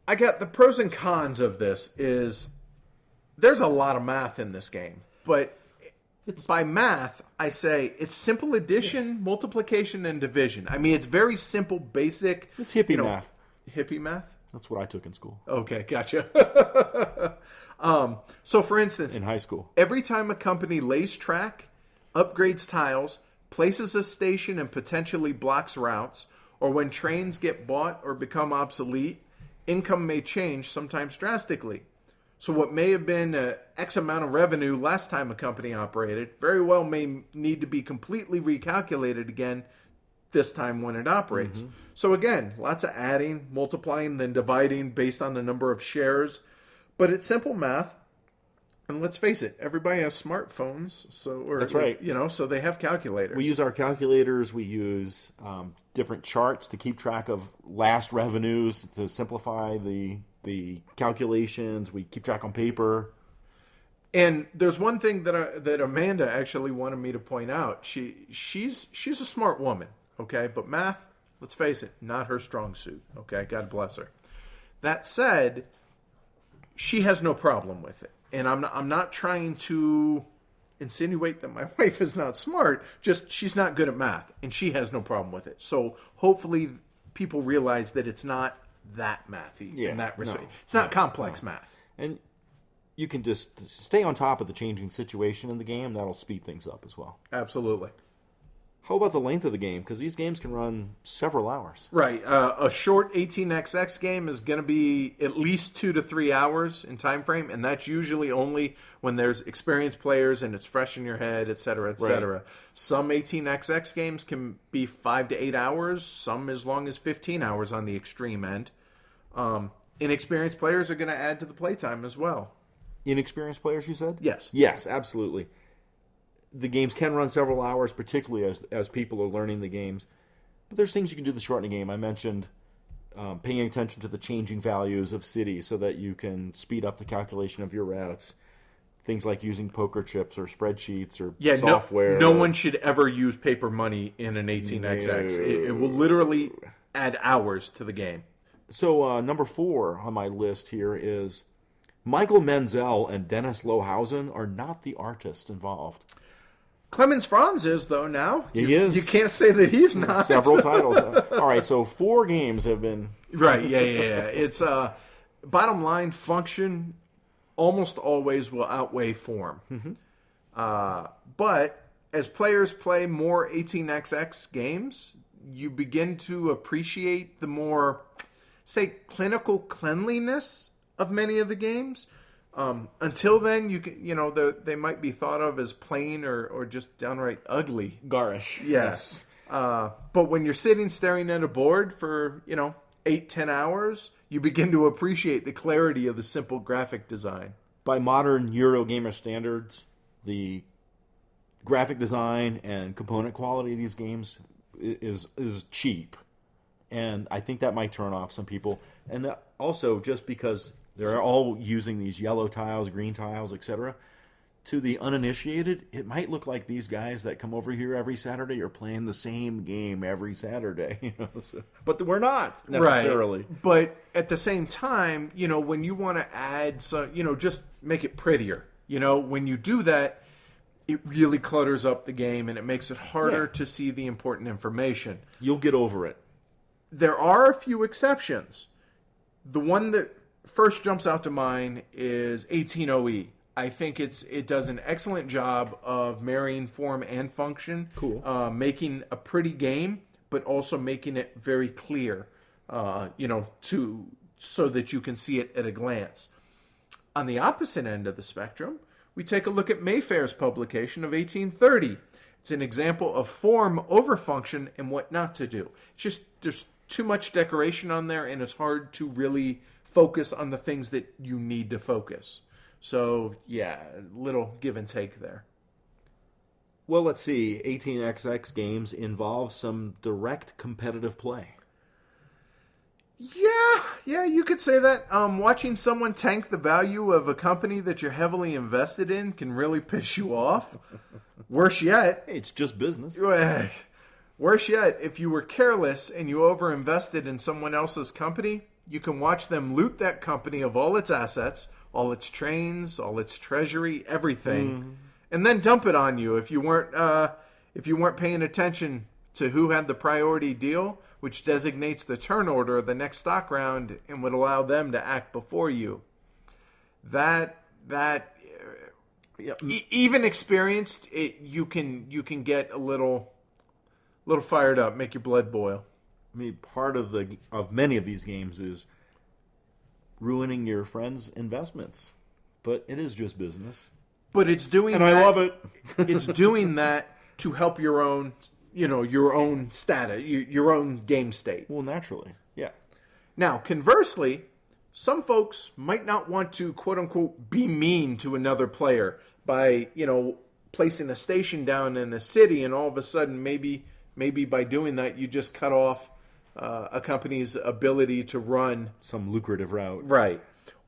Speaker 1: I got the pros and cons of this is there's a lot of math in this game, but by math, I say it's simple addition, multiplication, and division. I mean, it's very simple, basic.
Speaker 2: It's hippie math.
Speaker 1: Hippie math?
Speaker 2: That's what I took in school.
Speaker 1: Okay, gotcha. So, for instance,
Speaker 2: in high school,
Speaker 1: every time a company lays track, upgrades tiles, places a station, and potentially blocks routes, or when trains get bought or become obsolete, income may change, sometimes drastically. So what may have been X amount of revenue last time a company operated very well may need to be completely recalculated again this time when it operates. So again, lots of adding, multiplying, then dividing based on the number of shares. But it's simple math. And let's face it, everybody has smartphones.
Speaker 2: That's right.
Speaker 1: So they have calculators.
Speaker 2: We use our calculators. We use different charts to keep track of last revenues to simplify the calculations. We keep track on paper.
Speaker 1: And there's one thing that Amanda actually wanted me to point out. She's a smart woman, okay? But math, let's face it, not her strong suit, okay? God bless her. That said, she has no problem with it. And I'm not trying to insinuate that my wife is not smart, just she's not good at math, and she has no problem with it. So hopefully people realize that it's not that mathy in that respect. It's not complex math.
Speaker 2: And you can just stay on top of the changing situation in the game. That'll speed things up as well.
Speaker 1: Absolutely.
Speaker 2: How about the length of the game? Because these games can run several hours.
Speaker 1: Right. A short 18xx game is going to be at least 2 to 3 hours in time frame, and that's usually only when there's experienced players and it's fresh in your head, et cetera, et cetera. Right. Some 18xx games can be 5 to 8 hours, some as long as 15 hours on the extreme end. Inexperienced players are going to add to the playtime as well.
Speaker 2: Inexperienced players, you said?
Speaker 1: Yes.
Speaker 2: Yes, absolutely. The games can run several hours, particularly as people are learning the games. But there's things you can do to shorten the game. I mentioned paying attention to the changing values of cities so that you can speed up the calculation of your routes. Things like using poker chips or spreadsheets or software.
Speaker 1: No one should ever use paper money in an 18xx. It will literally add hours to the game.
Speaker 2: So number 4 on my list here is Michael Menzel and Dennis Lohausen are not the artists involved.
Speaker 1: Clemens Franz is, though, now.
Speaker 2: He is.
Speaker 1: You can't say that he's not.
Speaker 2: Several titles. All right, so 4 games have been...
Speaker 1: Right, yeah. It's bottom line, function almost always will outweigh form.
Speaker 2: Mm-hmm.
Speaker 1: But as players play more 18xx games, you begin to appreciate the more, say, clinical cleanliness of many of the games. Until then, they might be thought of as plain or just downright ugly.
Speaker 2: Garish.
Speaker 1: Yes. But when you're sitting staring at a board for, 8-10 hours, you begin to appreciate the clarity of the simple graphic design.
Speaker 2: By modern Eurogamer standards, the graphic design and component quality of these games is cheap. And I think that might turn off some people. And also, just because they're all using these yellow tiles, green tiles, etc., to the uninitiated, it might look like these guys that come over here every Saturday are playing the same game every Saturday. But we're not necessarily.
Speaker 1: Right. But at the same time, when you want to add some, just make it prettier. When you do that, it really clutters up the game and it makes it harder to see the important information.
Speaker 2: You'll get over it.
Speaker 1: There are a few exceptions. The one that first jumps out to mind is 18OE. I think it does an excellent job of marrying form and function.
Speaker 2: Cool.
Speaker 1: Making a pretty game, but also making it very clear, so that you can see it at a glance. On the opposite end of the spectrum, we take a look at Mayfair's publication of 1830. It's an example of form over function and what not to do. It's just there's too much decoration on there, and it's hard to really focus on the things that you need to focus. So, yeah, little give and take there.
Speaker 2: Well, let's see. 18xx games involve some direct competitive play.
Speaker 1: Yeah, you could say that. Watching someone tank the value of a company that you're heavily invested in can really piss you off. Worse yet...
Speaker 2: Hey, it's just business.
Speaker 1: Worse yet, if you were careless and you overinvested in someone else's company, you can watch them loot that company of all its assets, all its trains, all its treasury, everything, and then dump it on you if you weren't paying attention to who had the priority deal, which designates the turn order of the next stock round and would allow them to act before you. Even experienced, you can get a little fired up, make your blood boil.
Speaker 2: I mean, part of many of these games is ruining your friends' investments, but it is just business.
Speaker 1: But it's doing
Speaker 2: and
Speaker 1: that,
Speaker 2: I love it.
Speaker 1: It's doing that to help your own status, your own game state.
Speaker 2: Well, naturally, yeah.
Speaker 1: Now, conversely, some folks might not want to, quote unquote, be mean to another player by, placing a station down in a city, and all of a sudden, maybe by doing that, you just cut off a company's ability to run
Speaker 2: some lucrative route.
Speaker 1: Right.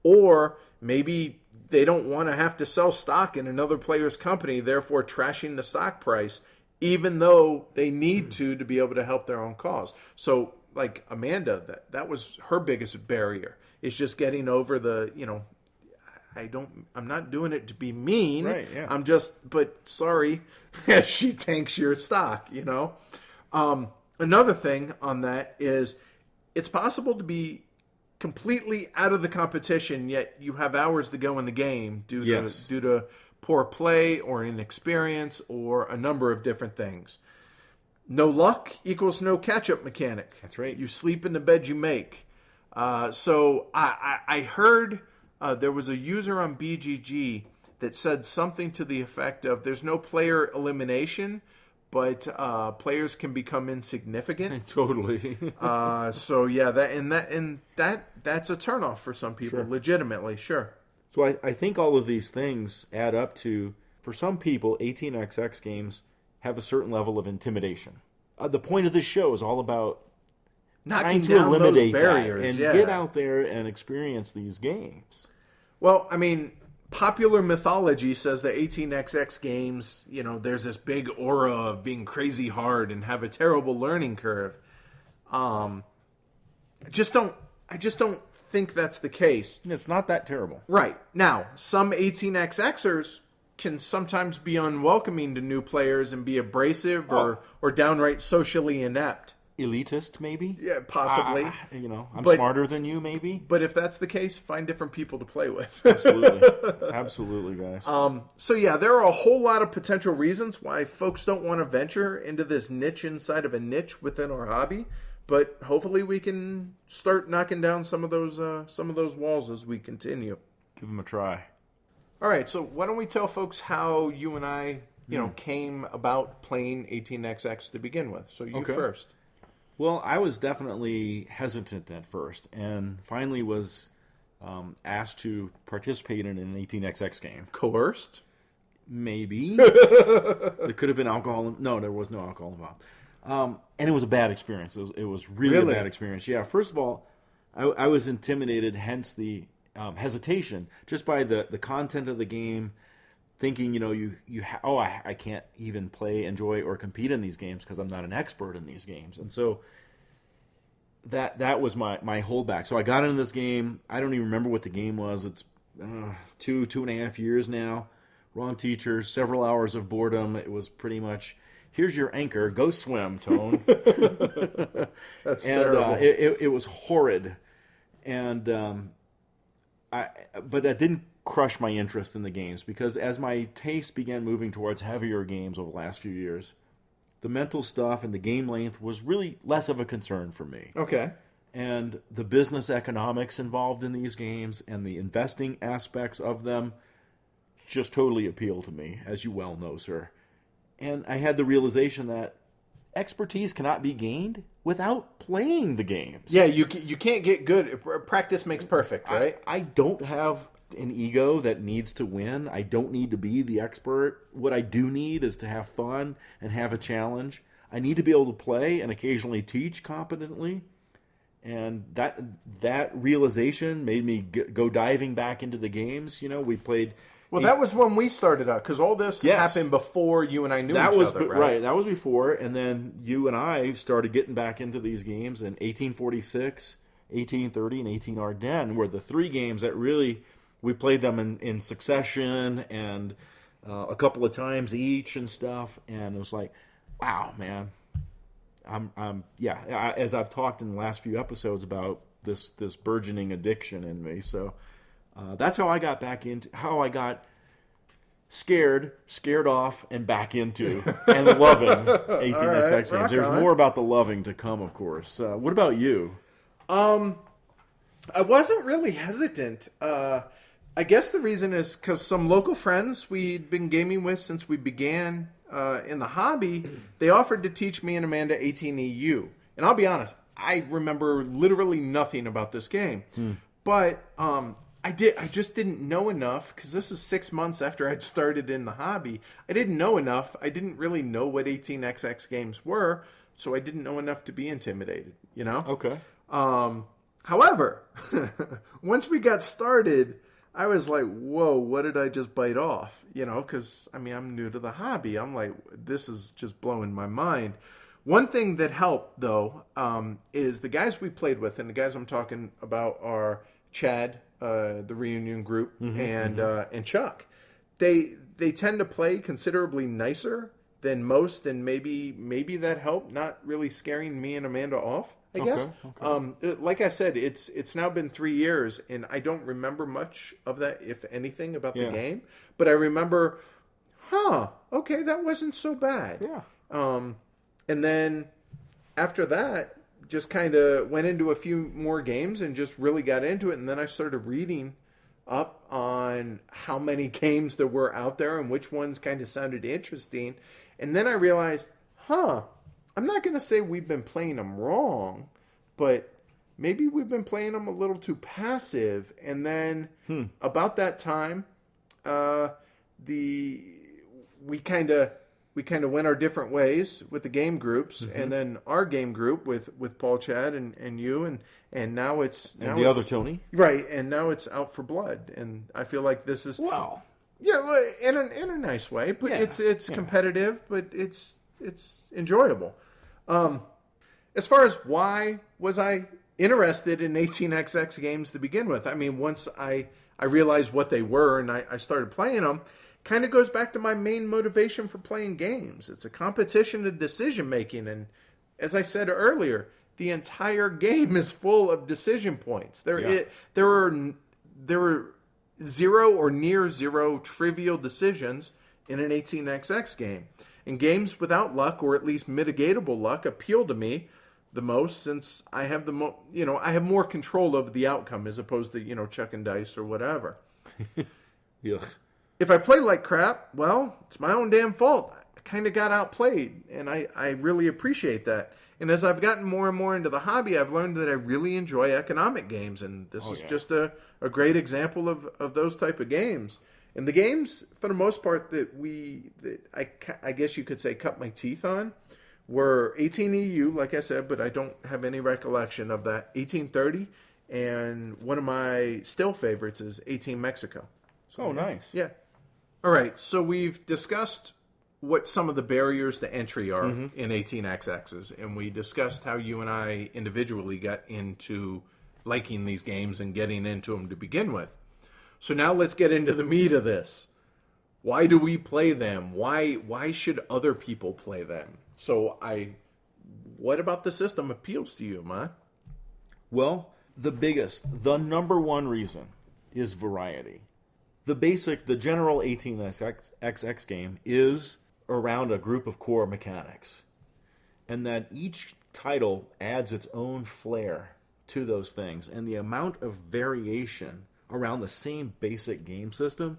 Speaker 1: Or maybe they don't want to have to sell stock in another player's company, therefore trashing the stock price, even though they need to be able to help their own cause. So, like Amanda, that was her biggest barrier, is just getting over the, I'm not doing it to be mean.
Speaker 2: Right, yeah.
Speaker 1: But sorry, she tanks your stock, Another thing on that is it's possible to be completely out of the competition, yet you have hours to go in the game due to poor play or inexperience or a number of different things. No luck equals no catch-up mechanic.
Speaker 2: That's right.
Speaker 1: You sleep in the bed you make. So I heard there was a user on BGG that said something to the effect of there's no player elimination, but players can become insignificant.
Speaker 2: Totally.
Speaker 1: So yeah, that's a turnoff for some people.
Speaker 2: Sure.
Speaker 1: Legitimately, sure.
Speaker 2: So I think all of these things add up to, for some people, 18xx games have a certain level of intimidation. The point of this show is all about
Speaker 1: knocking
Speaker 2: to
Speaker 1: down those
Speaker 2: eliminate
Speaker 1: barriers
Speaker 2: that and
Speaker 1: yeah.
Speaker 2: get out there and experience these games.
Speaker 1: Well, I mean, popular mythology says the 18xx games, there's this big aura of being crazy hard and have a terrible learning curve. I just don't think that's the case.
Speaker 2: It's not that terrible.
Speaker 1: Right. Now, some 18xxers can sometimes be unwelcoming to new players and be abrasive or downright socially inept.
Speaker 2: Elitist, maybe?
Speaker 1: Yeah, possibly.
Speaker 2: I'm smarter than you, maybe?
Speaker 1: But if that's the case, find different people to play with.
Speaker 2: Absolutely. Absolutely, guys.
Speaker 1: So yeah, there are a whole lot of potential reasons why folks don't want to venture into this niche inside of a niche within our hobby. But hopefully we can start knocking down some of those walls as we continue.
Speaker 2: Give them a try.
Speaker 1: All right, so why don't we tell folks how you and I, came about playing 18xx to begin with? So you first.
Speaker 2: Well, I was definitely hesitant at first, and finally was asked to participate in an 18xx game.
Speaker 1: Coerced?
Speaker 2: Maybe. There could have been alcohol. No, there was no alcohol involved. And it was a bad experience. It was really a bad experience. Yeah, first of all, I was intimidated, hence the hesitation, just by the content of the game, thinking, I can't even play, enjoy, or compete in these games because I'm not an expert in these games. And so that was my holdback. So I got into this game. I don't even remember what the game was. It's 2.5 years now. Wrong teacher, several hours of boredom. It was pretty much, here's your anchor, go swim, Tone.
Speaker 1: That's terrible.
Speaker 2: It was horrid. And but that didn't crush my interest in the games, because as my taste began moving towards heavier games over the last few years, the mental stuff and the game length was really less of a concern for me.
Speaker 1: Okay.
Speaker 2: And the business economics involved in these games and the investing aspects of them just totally appeal to me, as you well know, sir. And I had the realization that expertise cannot be gained without playing the games.
Speaker 1: Yeah, you can't get good. Practice makes perfect, right?
Speaker 2: I don't have an ego that needs to win. I don't need to be the expert. What I do need is to have fun and have a challenge. I need to be able to play and occasionally teach competently. And that realization made me go diving back into the games. We played...
Speaker 1: Well, that was when we started out, because all this happened before you and I knew each other, right?
Speaker 2: That was before, and then you and I started getting back into these games in 1846, 1830, and 18 Ardennes, were the three games that really, we played them in succession and a couple of times each and stuff, and it was like, wow, man. As I've talked in the last few episodes about this burgeoning addiction in me, so... that's how I got back into, how I got scared off, and back into, and loving 18xx games. There's more about the loving to come, of course. What about you?
Speaker 1: I wasn't really hesitant. I guess the reason is because some local friends we'd been gaming with since we began in the hobby, they offered to teach me and Amanda 18EU. And I'll be honest, I remember literally nothing about this game. But I just didn't know enough, because this is 6 months after I'd started in the hobby. I didn't know enough. I didn't really know what 18xx games were, so I didn't know enough to be intimidated,
Speaker 2: Okay.
Speaker 1: However, once we got started, I was like, whoa, what did I just bite off? Because, I'm new to the hobby. I'm like, this is just blowing my mind. One thing that helped, though, is the guys we played with, and the guys I'm talking about are Chad, the reunion group, and Chuck. They tend to play considerably nicer than most, and maybe that helped not really scaring me and Amanda off, I guess. Okay. Like I said, it's now been 3 years, and I don't remember much of that, if anything, about the game. But I remember, okay, that wasn't so bad.
Speaker 2: Yeah.
Speaker 1: And then after that, just kind of went into a few more games and just really got into it. And then I started reading up on how many games there were out there and which ones kind of sounded interesting. And then I realized, I'm not going to say we've been playing them wrong, but maybe we've been playing them a little too passive. And then about that time, we kind of we kind of went our different ways with the game groups, and then our game group with Paul, Chad, and you, and now it's
Speaker 2: other Tony,
Speaker 1: right? And now it's Out for Blood, and I feel like this is well, in a nice way, but it's competitive, but it's enjoyable. As far as why was I interested in 18xx games to begin with, I mean, once I realized what they were and I started playing them, kind of goes back to my main motivation for playing games. It's a competition of decision making, and as I said earlier, the entire game is full of decision points. There were zero or near zero trivial decisions in an 18xx game. And games without luck, or at least mitigatable luck, appeal to me the most, since I have I have more control over the outcome as opposed to chucking dice or whatever.
Speaker 2: Yuck.
Speaker 1: If I play like crap, well, it's my own damn fault. I kind of got outplayed, and I really appreciate that. And as I've gotten more and more into the hobby, I've learned that I really enjoy economic games, and this is just a great example of those type of games. And the games, for the most part, that I guess you could say cut my teeth on were 18EU, like I said, but I don't have any recollection of that. 1830, and one of my still favorites is 18 Mexico.
Speaker 2: So, nice.
Speaker 1: Yeah. All right, so we've discussed what some of the barriers to entry are in 18xx's, and we discussed how you and I individually got into liking these games and getting into them to begin with. So now let's get into the meat of this. Why do we play them? Why should other people play them? So what about the system appeals to you, man?
Speaker 2: Well, the number one reason is variety. The general 18xx game is around a group of core mechanics, and that each title adds its own flair to those things, and the amount of variation around the same basic game system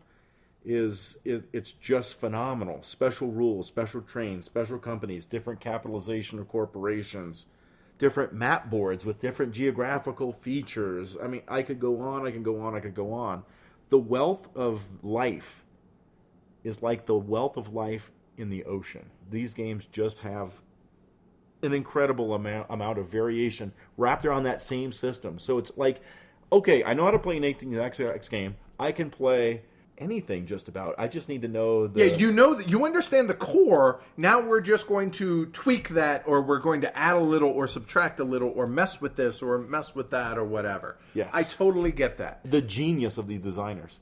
Speaker 2: it's just phenomenal. Special rules, special trains, special companies, different capitalization of corporations, different map boards with different geographical features. I mean, I could go on. The wealth of life is like the wealth of life in the ocean. These games just have an incredible amount of variation wrapped around that same system. So it's like, okay, I know how to play an 18xx game. I can play anything just about. I just need to know
Speaker 1: you understand the core. Now we're just going to tweak that, or we're going to add a little or subtract a little, or mess with this or mess with that, or whatever.
Speaker 2: Yes.
Speaker 1: I totally get that.
Speaker 2: The genius of these designers.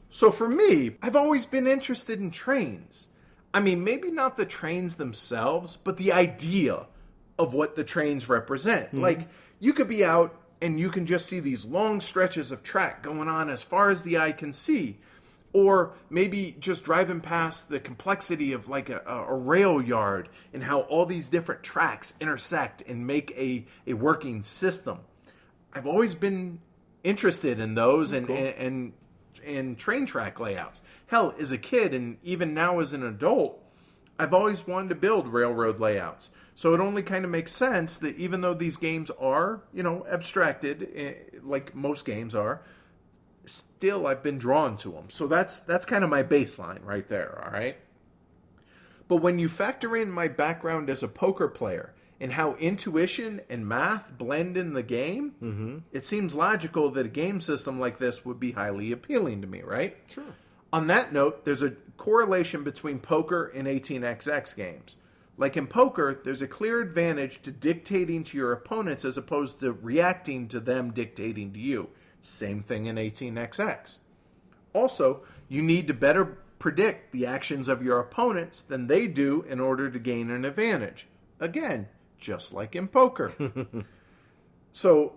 Speaker 1: So for me, I've always been interested in trains. I mean, maybe not the trains themselves, but the idea of what the trains represent. Mm-hmm. Like, you could be out and you can just see these long stretches of track going on as far as the eye can see. Or maybe just driving past the complexity of like a rail yard and how all these different tracks intersect and make a working system. I've always been interested in those and train track layouts. Hell, as a kid and even now as an adult, I've always wanted to build railroad layouts. So it only kind of makes sense that even though these games are, abstracted, like most games are, still I've been drawn to them. So that's kind of my baseline right there, all right? But when you factor in my background as a poker player and how intuition and math blend in the game, it seems logical that a game system like this would be highly appealing to me, right?
Speaker 2: Sure.
Speaker 1: On that note, there's a correlation between poker and 18xx games. Like in poker, there's a clear advantage to dictating to your opponents as opposed to reacting to them dictating to you. Same thing in 18xx. Also, you need to better predict the actions of your opponents than they do in order to gain an advantage. Again, just like in poker. So,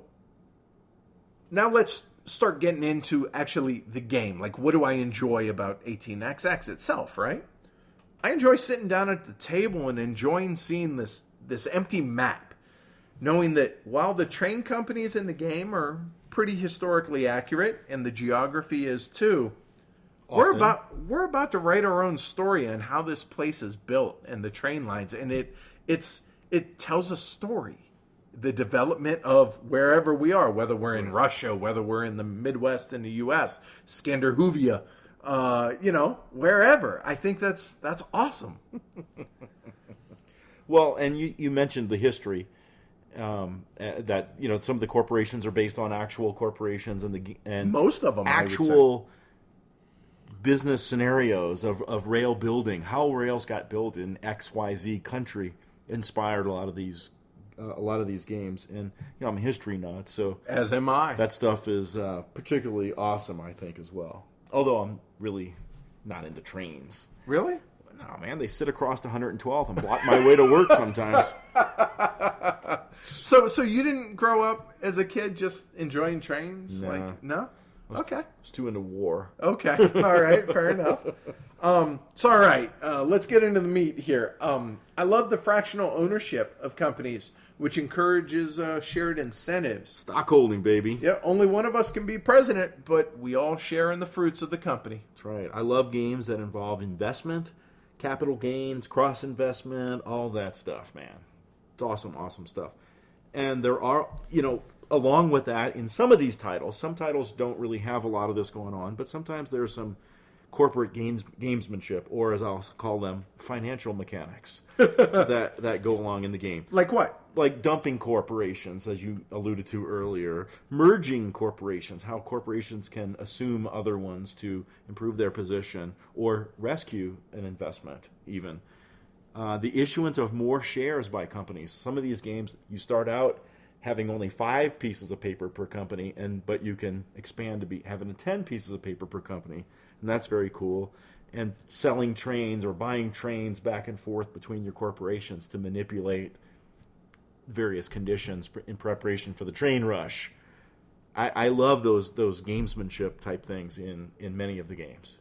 Speaker 1: now let's start getting into actually the game. Like, what do I enjoy about 18xx itself, right? I enjoy sitting down at the table and enjoying seeing this empty map, knowing that while the train companies in the game are pretty historically accurate, and the geography is too, we're about to write our own story on how this place is built and the train lines, and it tells a story. The development of wherever we are, whether we're in Russia, whether we're in the Midwest in the U.S., Scandinavia, wherever. I think that's awesome.
Speaker 2: Well, and you mentioned the history that some of the corporations are based on actual corporations and
Speaker 1: Most of them,
Speaker 2: actual business scenarios of rail building, how rails got built in XYZ country inspired a lot of these games. And I'm a history nut, so
Speaker 1: as am I.
Speaker 2: that stuff is particularly awesome, I think, as well. Although I'm really not into trains.
Speaker 1: Really?
Speaker 2: No, man, they sit across 112th and block my way to work sometimes.
Speaker 1: So you didn't grow up as a kid just enjoying trains?
Speaker 2: No.
Speaker 1: No? Okay.
Speaker 2: I was too into war.
Speaker 1: Okay. All right. Fair enough. So, all right. Let's get into the meat here. I love the fractional ownership of companies, which encourages shared incentives.
Speaker 2: Stockholding, baby.
Speaker 1: Yeah. Only one of us can be president, but we all share in the fruits of the company.
Speaker 2: That's right. I love games that involve investment, capital gains, cross-investment, all that stuff, man. It's awesome, awesome stuff. And there are, along with that, in some of these titles, some titles don't really have a lot of this going on, but sometimes there's some corporate gamesmanship, or as I'll call them, financial mechanics that go along in the game.
Speaker 1: Like what?
Speaker 2: Like dumping corporations, as you alluded to earlier, merging corporations, how corporations can assume other ones to improve their position or rescue an investment, even. The issuance of more shares by companies. Some of these games, you start out having only 5 pieces of paper per company, but you can expand to be having 10 pieces of paper per company, and that's very cool. And selling trains or buying trains back and forth between your corporations to manipulate various conditions in preparation for the train rush. I love those gamesmanship type things in many of the games.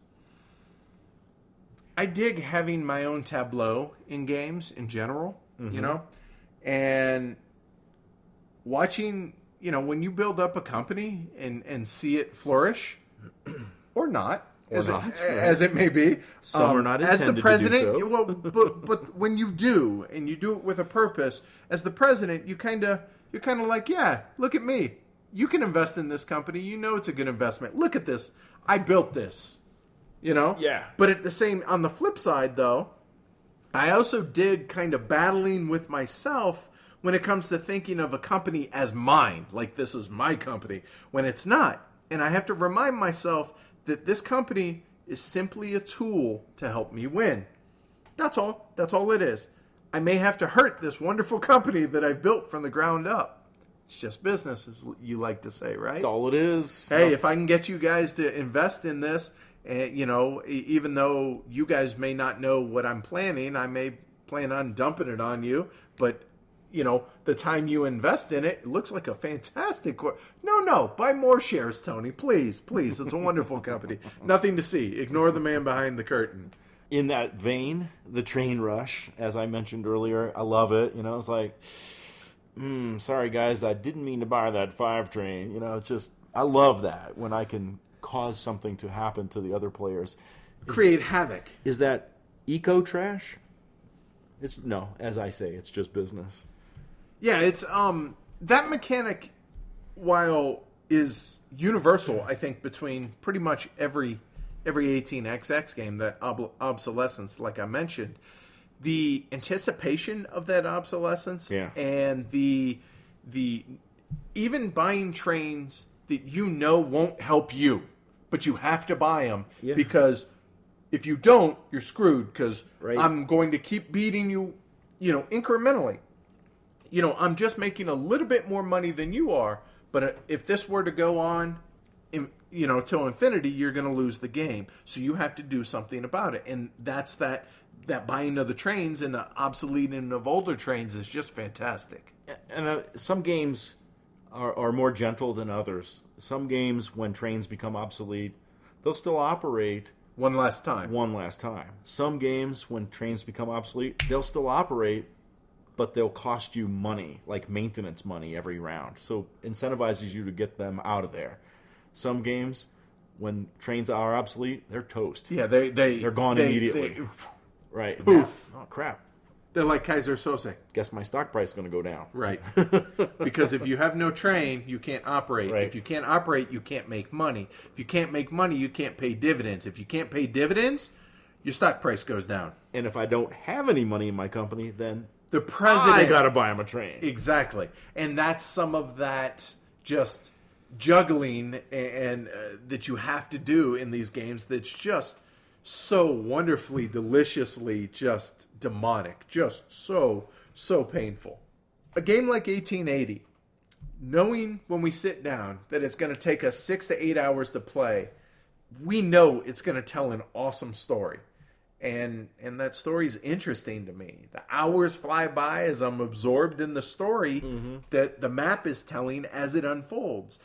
Speaker 1: I dig having my own tableau in games in general, and watching, when you build up a company and see it flourish, or not, as it may be.
Speaker 2: Some are not intended
Speaker 1: as the president,
Speaker 2: to do so.
Speaker 1: Well, but when you do, and you do it with a purpose, as the president, you're kind of like, yeah, look at me. You can invest in this company. You know it's a good investment. Look at this. I built this.
Speaker 2: Yeah.
Speaker 1: But on the flip side, though, I also dig kind of battling with myself when it comes to thinking of a company as mine, like this is my company, when it's not. And I have to remind myself that this company is simply a tool to help me win. That's all. That's all it is. I may have to hurt this wonderful company that I've built from the ground up. It's just business, as you like to say, right?
Speaker 2: That's all it is.
Speaker 1: Hey, if I can get you guys to invest in this, even though you guys may not know what I'm planning, I may plan on dumping it on you, but the time you invest in it, it looks like a fantastic. No, buy more shares, Tony. Please. It's a wonderful company. Nothing to see. Ignore the man behind the curtain.
Speaker 2: In that vein, the train rush, as I mentioned earlier, I love it. It's like, sorry guys, I didn't mean to buy that 5 train. It's just, I love that when I can cause something to happen to the other players.
Speaker 1: Create havoc.
Speaker 2: Is that eco trash? No, as I say, it's just business.
Speaker 1: Yeah, it's that mechanic, while is universal, I think, between pretty much every 18xx game, that obsolescence, like I mentioned, the anticipation of that obsolescence, and the even buying trains that won't help you, but you have to buy them because if you don't, you're screwed. Because I'm going to keep beating you, incrementally. I'm just making a little bit more money than you are, but if this were to go on, till infinity, you're going to lose the game. So you have to do something about it. And that's that buying of the trains and the obsoleting of older trains is just fantastic.
Speaker 2: And some games are more gentle than others. Some games, when trains become obsolete, they'll still operate
Speaker 1: one last time.
Speaker 2: Some games, when trains become obsolete, they'll still operate, but they'll cost you money, like maintenance money every round. So incentivizes you to get them out of there. Some games, when trains are obsolete, they're toast.
Speaker 1: Yeah,
Speaker 2: they're gone immediately. Right.
Speaker 1: Poof.
Speaker 2: Oh, crap.
Speaker 1: They're like Kaiser Sose.
Speaker 2: Guess my stock price is going to go down.
Speaker 1: Right. Because if you have no train, you can't operate.
Speaker 2: Right.
Speaker 1: If you can't operate, you can't make money. If you can't make money, you can't pay dividends. If you can't pay dividends, your stock price goes down.
Speaker 2: And if I don't have any money in my company, then
Speaker 1: The president...
Speaker 2: I got to buy him a train.
Speaker 1: Exactly. And that's some of that just juggling and that you have to do in these games that's just so wonderfully, deliciously just demonic. Just so painful. A game like 1880, knowing when we sit down that it's going to take us 6 to 8 hours to play, we know it's going to tell an awesome story. And that story's interesting to me. The hours fly by as I'm absorbed in the story that the map is telling as it unfolds.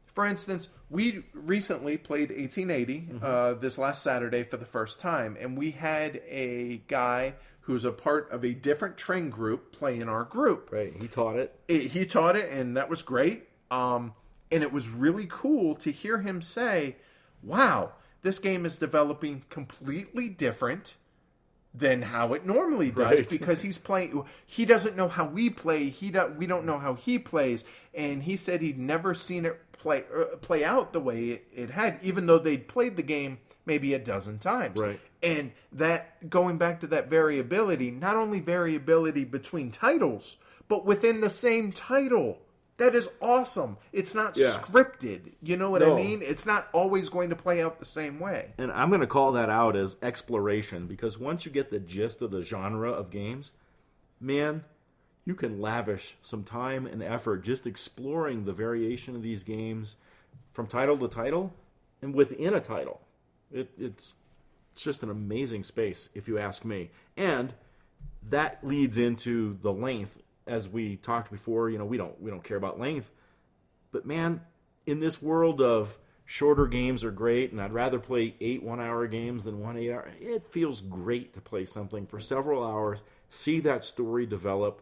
Speaker 1: For instance, we recently played 1880 this last Saturday for the first time, and we had a guy who's a part of a different train group play in our group.
Speaker 2: Right, he taught it.
Speaker 1: He taught it, and that was great. And it was really cool to hear him say, wow, this game is developing completely different than how it normally does,
Speaker 2: right.
Speaker 1: because he's playing. He doesn't know how we play. We don't know how he plays, and he said he'd never seen it play out the way it had, even though they'd played the game maybe a dozen times.
Speaker 2: Right.
Speaker 1: And that, going back to that variability, not only variability between titles, but within the same title. That is awesome. It's not scripted. You know what I mean? It's not always going to play out the same way.
Speaker 2: And I'm going to call that out as exploration, because once you get the gist of the genre of games, man, you can lavish some time and effort just exploring the variation of these games from title to title and within a title. It's just an amazing space, if you ask me. And that leads into the length. As we talked before, we don't care about length. But man, in this world of shorter games are great, and I'd rather play 8 one-hour games than 1 8-hour. It feels great to play something for several hours, see that story develop,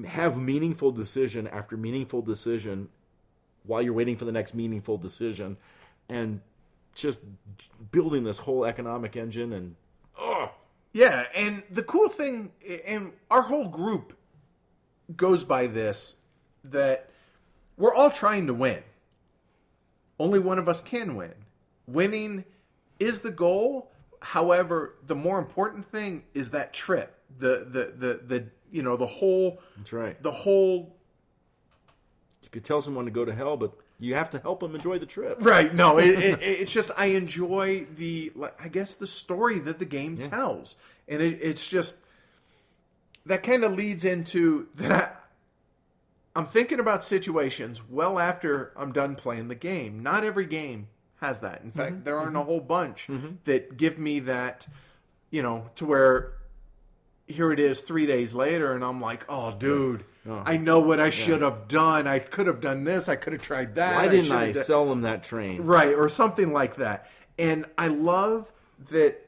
Speaker 2: have meaningful decision after meaningful decision while you're waiting for the next meaningful decision, and just building this whole economic engine. And
Speaker 1: yeah, and the cool thing, and our whole group goes by this, that we're all trying to win. Only one of us can win. Winning is the goal. However, the more important thing is that trip. The whole.
Speaker 2: That's right.
Speaker 1: The whole.
Speaker 2: You could tell someone to go to hell, but you have to help them enjoy the trip.
Speaker 1: Right. No, it's just I enjoy the story that the game tells, and it's just. That kind of leads into that I'm thinking about situations well after I'm done playing the game. Not every game has that. In fact, there aren't a whole bunch that give me that, to where here it is 3 days later and I'm like, oh, dude, I know what I should have done. I could have done this. I could have tried that.
Speaker 2: Why didn't I sell them that train?
Speaker 1: Right, or something like that. And I love that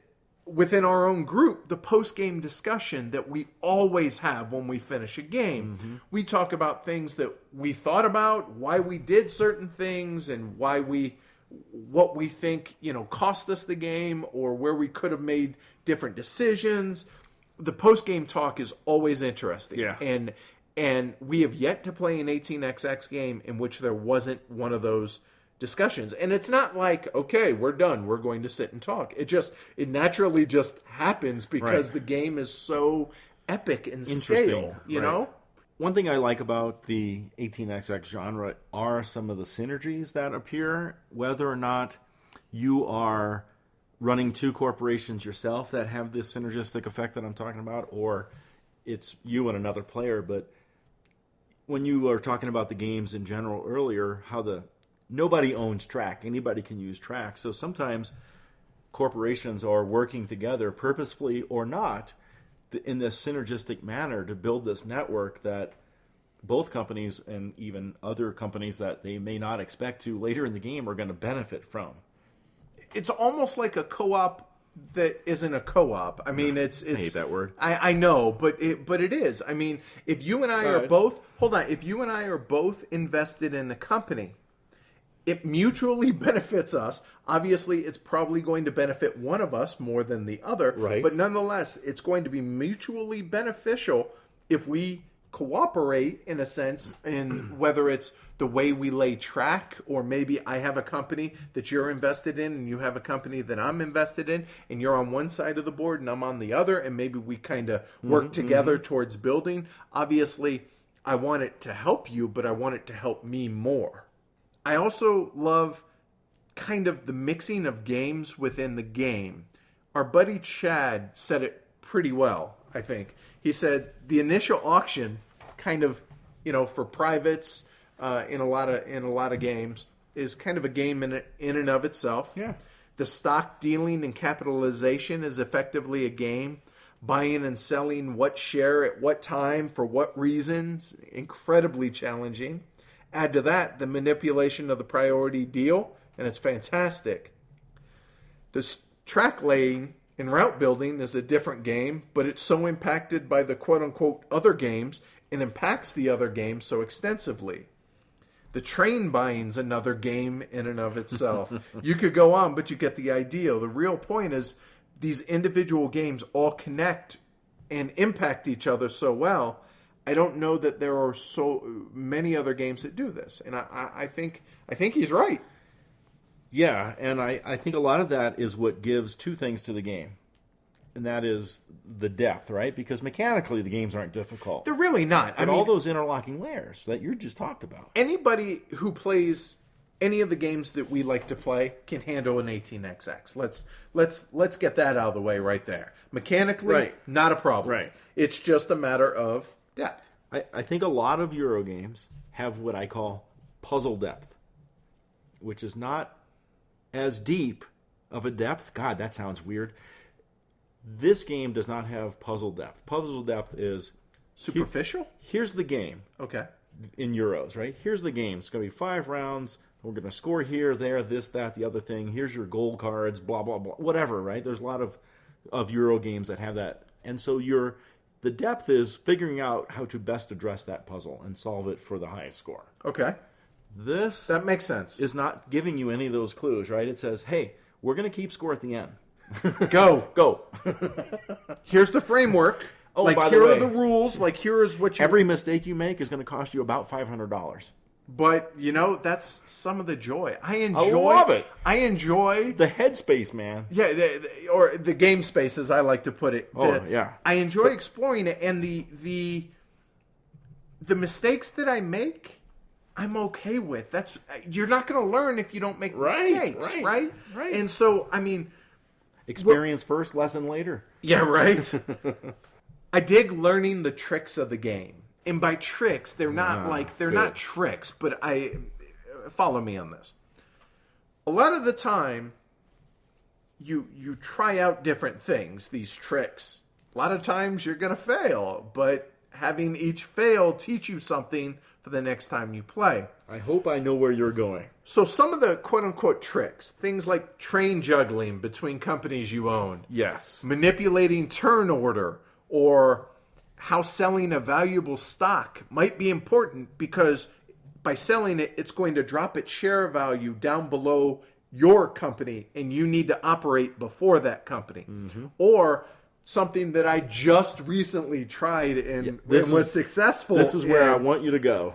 Speaker 1: within our own group, the post-game discussion that we always have when we finish a game. We talk about things that we thought about, why we did certain things, and what we think, cost us the game, or where we could have made different decisions. The post-game talk is always interesting.
Speaker 2: Yeah.
Speaker 1: And we have yet to play an 18xx game in which there wasn't one of those discussions. And it's not like, okay, we're done, we're going to sit and talk. It naturally just happens because the game is so epic and stale, you know?
Speaker 2: One thing I like about the 18xx genre are some of the synergies that appear, whether or not you are running 2 corporations yourself that have this synergistic effect that I'm talking about, or it's you and another player. But when you were talking about the games in general earlier, how nobody owns track. Anybody can use track. So sometimes corporations are working together, purposefully or not, in this synergistic manner to build this network that both companies and even other companies that they may not expect to later in the game are going to benefit from.
Speaker 1: It's almost like a co-op that isn't a co-op. I mean, it's
Speaker 2: I hate that word.
Speaker 1: I know, but it is. I mean, if you and I are both invested in the company, it mutually benefits us. Obviously, it's probably going to benefit one of us more than the other.
Speaker 2: Right.
Speaker 1: But nonetheless, it's going to be mutually beneficial if we cooperate, in a sense, in whether it's the way we lay track, or maybe I have a company that you're invested in and you have a company that I'm invested in, and you're on one side of the board and I'm on the other, and maybe we kind of work together towards building. Obviously, I want it to help you, but I want it to help me more. I also love kind of the mixing of games within the game. Our buddy Chad said it pretty well, I think. He said the initial auction kind of, for privates in a lot of games is kind of a game in and of itself.
Speaker 2: Yeah.
Speaker 1: The stock dealing and capitalization is effectively a game. Buying and selling what share at what time for what reasons, incredibly challenging. Add to that the manipulation of the priority deal, and it's fantastic. The track laying and route building is a different game, but it's so impacted by the quote-unquote other games and impacts the other games so extensively. The train buying's another game in and of itself. You could go on, but you get the idea. The real point is these individual games all connect and impact each other so well. I don't know that there are so many other games that do this, and I think he's right.
Speaker 2: Yeah, and I think a lot of that is what gives two things to the game, and that is the depth, right? Because mechanically the games aren't difficult.
Speaker 1: They're really not.
Speaker 2: But all those interlocking layers that you just talked about.
Speaker 1: Anybody who plays any of the games that we like to play can handle an 18xx. Let's get that out of the way right there. Mechanically, not a problem.
Speaker 2: Right.
Speaker 1: It's just a matter of depth.
Speaker 2: I think a lot of Euro games have what I call puzzle depth, which is not as deep of a depth. God, that sounds weird. This game does not have puzzle depth. Puzzle depth is
Speaker 1: superficial.
Speaker 2: Here's the game.
Speaker 1: Okay.
Speaker 2: In Euros, right? Here's the game. It's going to be 5 rounds. We're going to score here, there, this, that, the other thing. Here's your goal cards, blah, blah, blah. Whatever, right? There's a lot of Euro games that have that. And so the depth is figuring out how to best address that puzzle and solve it for the highest score.
Speaker 1: Okay.
Speaker 2: That
Speaker 1: makes sense.
Speaker 2: Is not giving you any of those clues, right? It says, hey, we're going to keep score at the end.
Speaker 1: Go. Here's the framework.
Speaker 2: Oh,
Speaker 1: like,
Speaker 2: by
Speaker 1: here
Speaker 2: the way,
Speaker 1: are the rules. Like, here is what you...
Speaker 2: Every mistake you make is going to cost you about $500.
Speaker 1: But, that's some of the joy. I
Speaker 2: love it.
Speaker 1: I enjoy...
Speaker 2: The headspace, man.
Speaker 1: Yeah, or the game space, as I like to put it.
Speaker 2: Yeah.
Speaker 1: I enjoy exploring it, and the mistakes that I make, I'm okay with. You're not going to learn if you don't make mistakes, right? And so,
Speaker 2: Experience first, lesson later.
Speaker 1: Yeah, right? I dig learning the tricks of the game. And by tricks, they're not not tricks, but follow me on this. A lot of the time, you try out different things, these tricks. A lot of times you're going to fail, but having each fail teach you something for the next time you play.
Speaker 2: I hope I know where you're going.
Speaker 1: So some of the quote-unquote tricks, things like train juggling between companies you own.
Speaker 2: Yes.
Speaker 1: Manipulating turn order, or how selling a valuable stock might be important because by selling it, it's going to drop its share value down below your company and you need to operate before that company. Mm-hmm. Or something that I just recently tried and was successful.
Speaker 2: This is where I want you to go.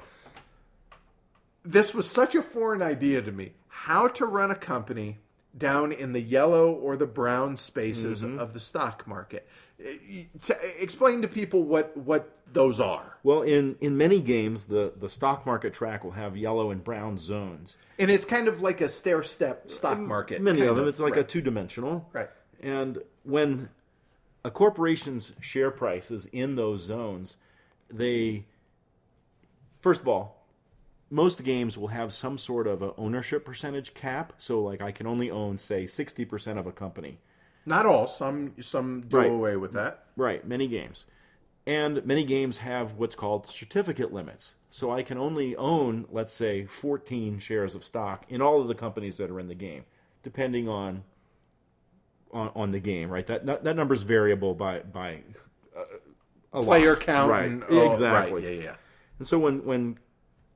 Speaker 1: This was such a foreign idea to me. How to run a company down in the yellow or the brown spaces of the stock market. Explain to people what those are.
Speaker 2: Well, in many games, the stock market track will have yellow and brown zones.
Speaker 1: And it's kind of like a stair-step stock market.
Speaker 2: Many of them, it's like a two-dimensional.
Speaker 1: Right.
Speaker 2: And when a corporation's share price is in those zones, first of all, most games will have some sort of an ownership percentage cap. So, like, I can only own, say, 60% of a company.
Speaker 1: Not all. Some do away with that.
Speaker 2: Right. Many games. And many games have what's called certificate limits. So I can only own, let's say, 14 shares of stock in all of the companies that are in the game, depending on the game, right? That number is variable by a
Speaker 1: player
Speaker 2: lot.
Speaker 1: count.
Speaker 2: Right.
Speaker 1: And,
Speaker 2: exactly.
Speaker 1: Right. Yeah.
Speaker 2: And so when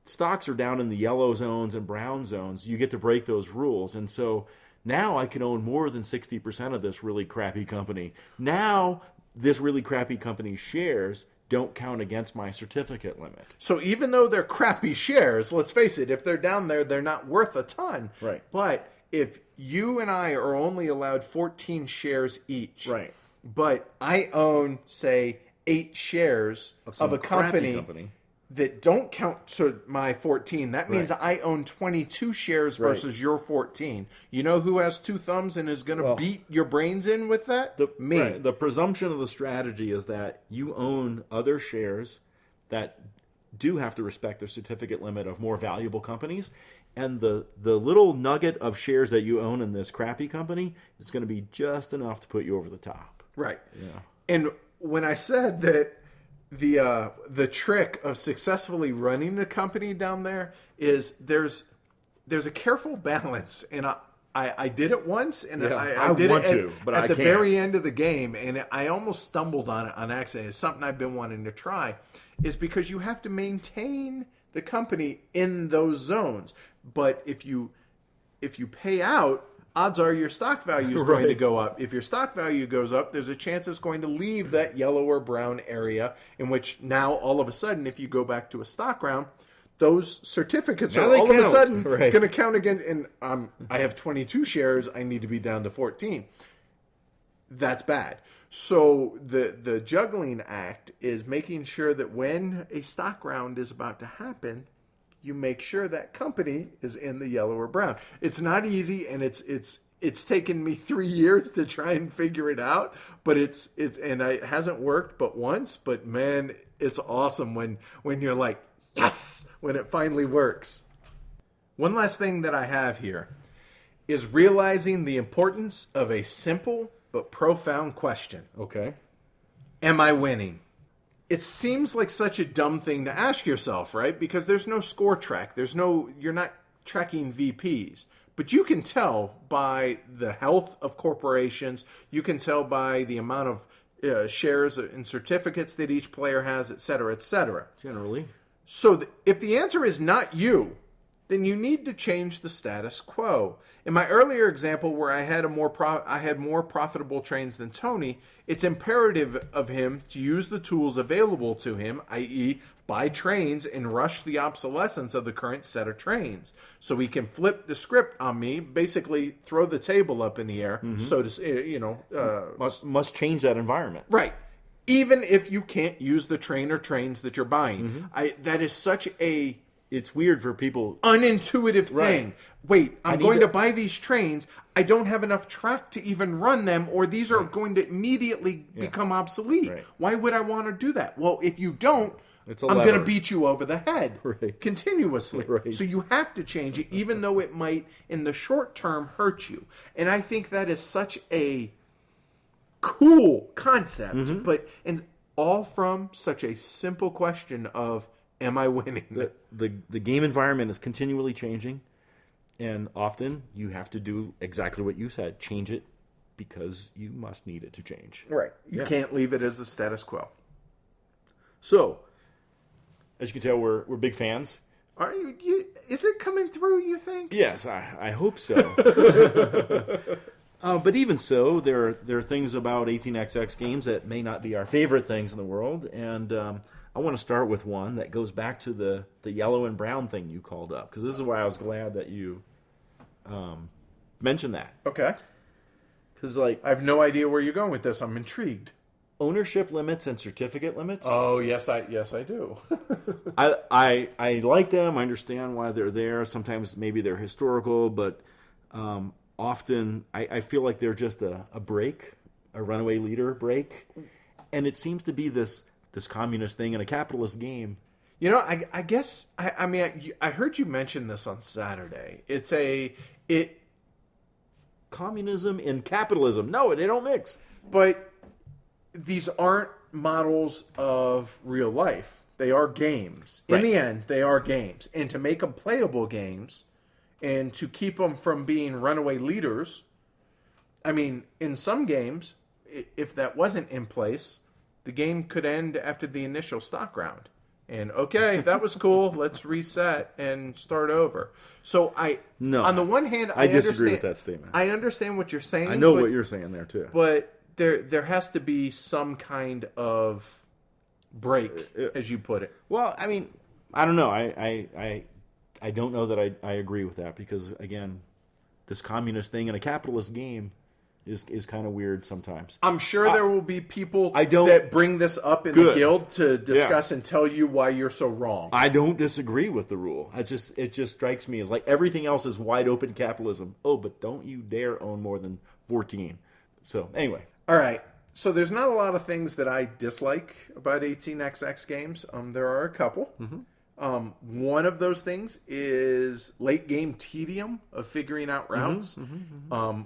Speaker 2: stocks are down in the yellow zones and brown zones, you get to break those rules. And so now I can own more than 60% of this really crappy company. Now this really crappy company's shares don't count against my certificate limit.
Speaker 1: So even though they're crappy shares, let's face it, if they're down there, they're not worth a ton.
Speaker 2: Right.
Speaker 1: But if you and I are only allowed 14 shares each,
Speaker 2: Right.
Speaker 1: but I own, say, 8 shares of a company that don't count to my 14, that means I own 22 shares versus your 14. You know who has 2 thumbs and is going to beat your brains in with that? Me.
Speaker 2: Right. The presumption of the strategy is that you own other shares that do have to respect their certificate limit of more valuable companies. And the little nugget of shares that you own in this crappy company is going to be just enough to put you over the top.
Speaker 1: Right.
Speaker 2: Yeah.
Speaker 1: And when I said that the trick of successfully running the company down there is there's a careful balance, and I did it once, and I did it at the very end of the game, and I almost stumbled on it on accident. It's something I've been wanting to try, is because you have to maintain the company in those zones, but if you pay out, odds are your stock value is going to go up. If your stock value goes up, there's a chance it's going to leave that yellow or brown area, in which now all of a sudden, if you go back to a stock round, those certificates are all of a sudden going to count again. And I have 22 shares. I need to be down to 14. That's bad. So the juggling act is making sure that when a stock round is about to happen, you make sure that company is in the yellow or brown. It's not easy, and it's taken me 3 years to try and figure it out, but it hasn't worked but once. But man, it's awesome when you're like, yes, when it finally works. One last thing that I have here is realizing the importance of a simple but profound question.
Speaker 2: Okay.
Speaker 1: Am I winning? It seems like such a dumb thing to ask yourself, right? Because there's no score track. You're not tracking VPs. But you can tell by the health of corporations. You can tell by the amount of shares and certificates that each player has, et cetera, et cetera.
Speaker 2: Generally.
Speaker 1: So if the answer is not you, then you need to change the status quo. In my earlier example, where I had more profitable trains than Tony, it's imperative of him to use the tools available to him, i.e., buy trains and rush the obsolescence of the current set of trains, so he can flip the script on me, basically throw the table up in the air, so to say,
Speaker 2: must change that environment,
Speaker 1: right? Even if you can't use the train or trains that you're buying, that is such a
Speaker 2: it's weird for people.
Speaker 1: Unintuitive thing. Wait, I'm going to buy these trains. I don't have enough track to even run them, or these are going to immediately become obsolete. Right. Why would I want to do that? Well, if you don't, I'm going to beat you over the head continuously. Right. So you have to change it, even though it might, in the short term, hurt you. And I think that is such a cool concept, and all from such a simple question of, am I winning?
Speaker 2: The game environment is continually changing, and often you have to do exactly what you said, change it because you must need it to change.
Speaker 1: Right. You can't leave it as the status quo.
Speaker 2: So, as you can tell, we're big fans.
Speaker 1: Are you? Is it coming through, you think?
Speaker 2: Yes, I hope so. But even so, there are things about 18xx games that may not be our favorite things in the world, and I want to start with one that goes back to the yellow and brown thing you called up, because this is why I was glad that you mentioned that.
Speaker 1: Okay.
Speaker 2: Because
Speaker 1: I have no idea where you're going with this. I'm intrigued.
Speaker 2: Ownership limits and certificate limits.
Speaker 1: Oh, yes, I do.
Speaker 2: I like them. I understand why they're there. Sometimes maybe they're historical, but often I feel like they're just a break, a runaway leader break, and it seems to be this communist thing in a capitalist game.
Speaker 1: You know, I guess I heard you mention this on Saturday.
Speaker 2: Communism and capitalism. No, they don't mix.
Speaker 1: But these aren't models of real life. They are games. In the end, they are games. And to make them playable games and to keep them from being runaway leaders, I mean, in some games, if that wasn't in place, the game could end after the initial stock round. And okay, that was cool. Let's reset and start over. So on the one hand,
Speaker 2: I disagree with that statement.
Speaker 1: I understand what you're saying.
Speaker 2: I know what you're saying there too.
Speaker 1: But there has to be some kind of break, as you put it.
Speaker 2: Well, I mean, I don't know. I don't know that I agree with that because, again, this communist thing in a capitalist game is kind of weird sometimes.
Speaker 1: I'm sure there will be people that bring this up in the guild to discuss and tell you why you're so wrong.
Speaker 2: I don't disagree with the rule. It just strikes me as like everything else is wide open capitalism. Oh, but don't you dare own more than 14. So anyway.
Speaker 1: All right. So there's not a lot of things that I dislike about 18xx games. There are a couple. Mm-hmm. One of those things is late game tedium of figuring out routes,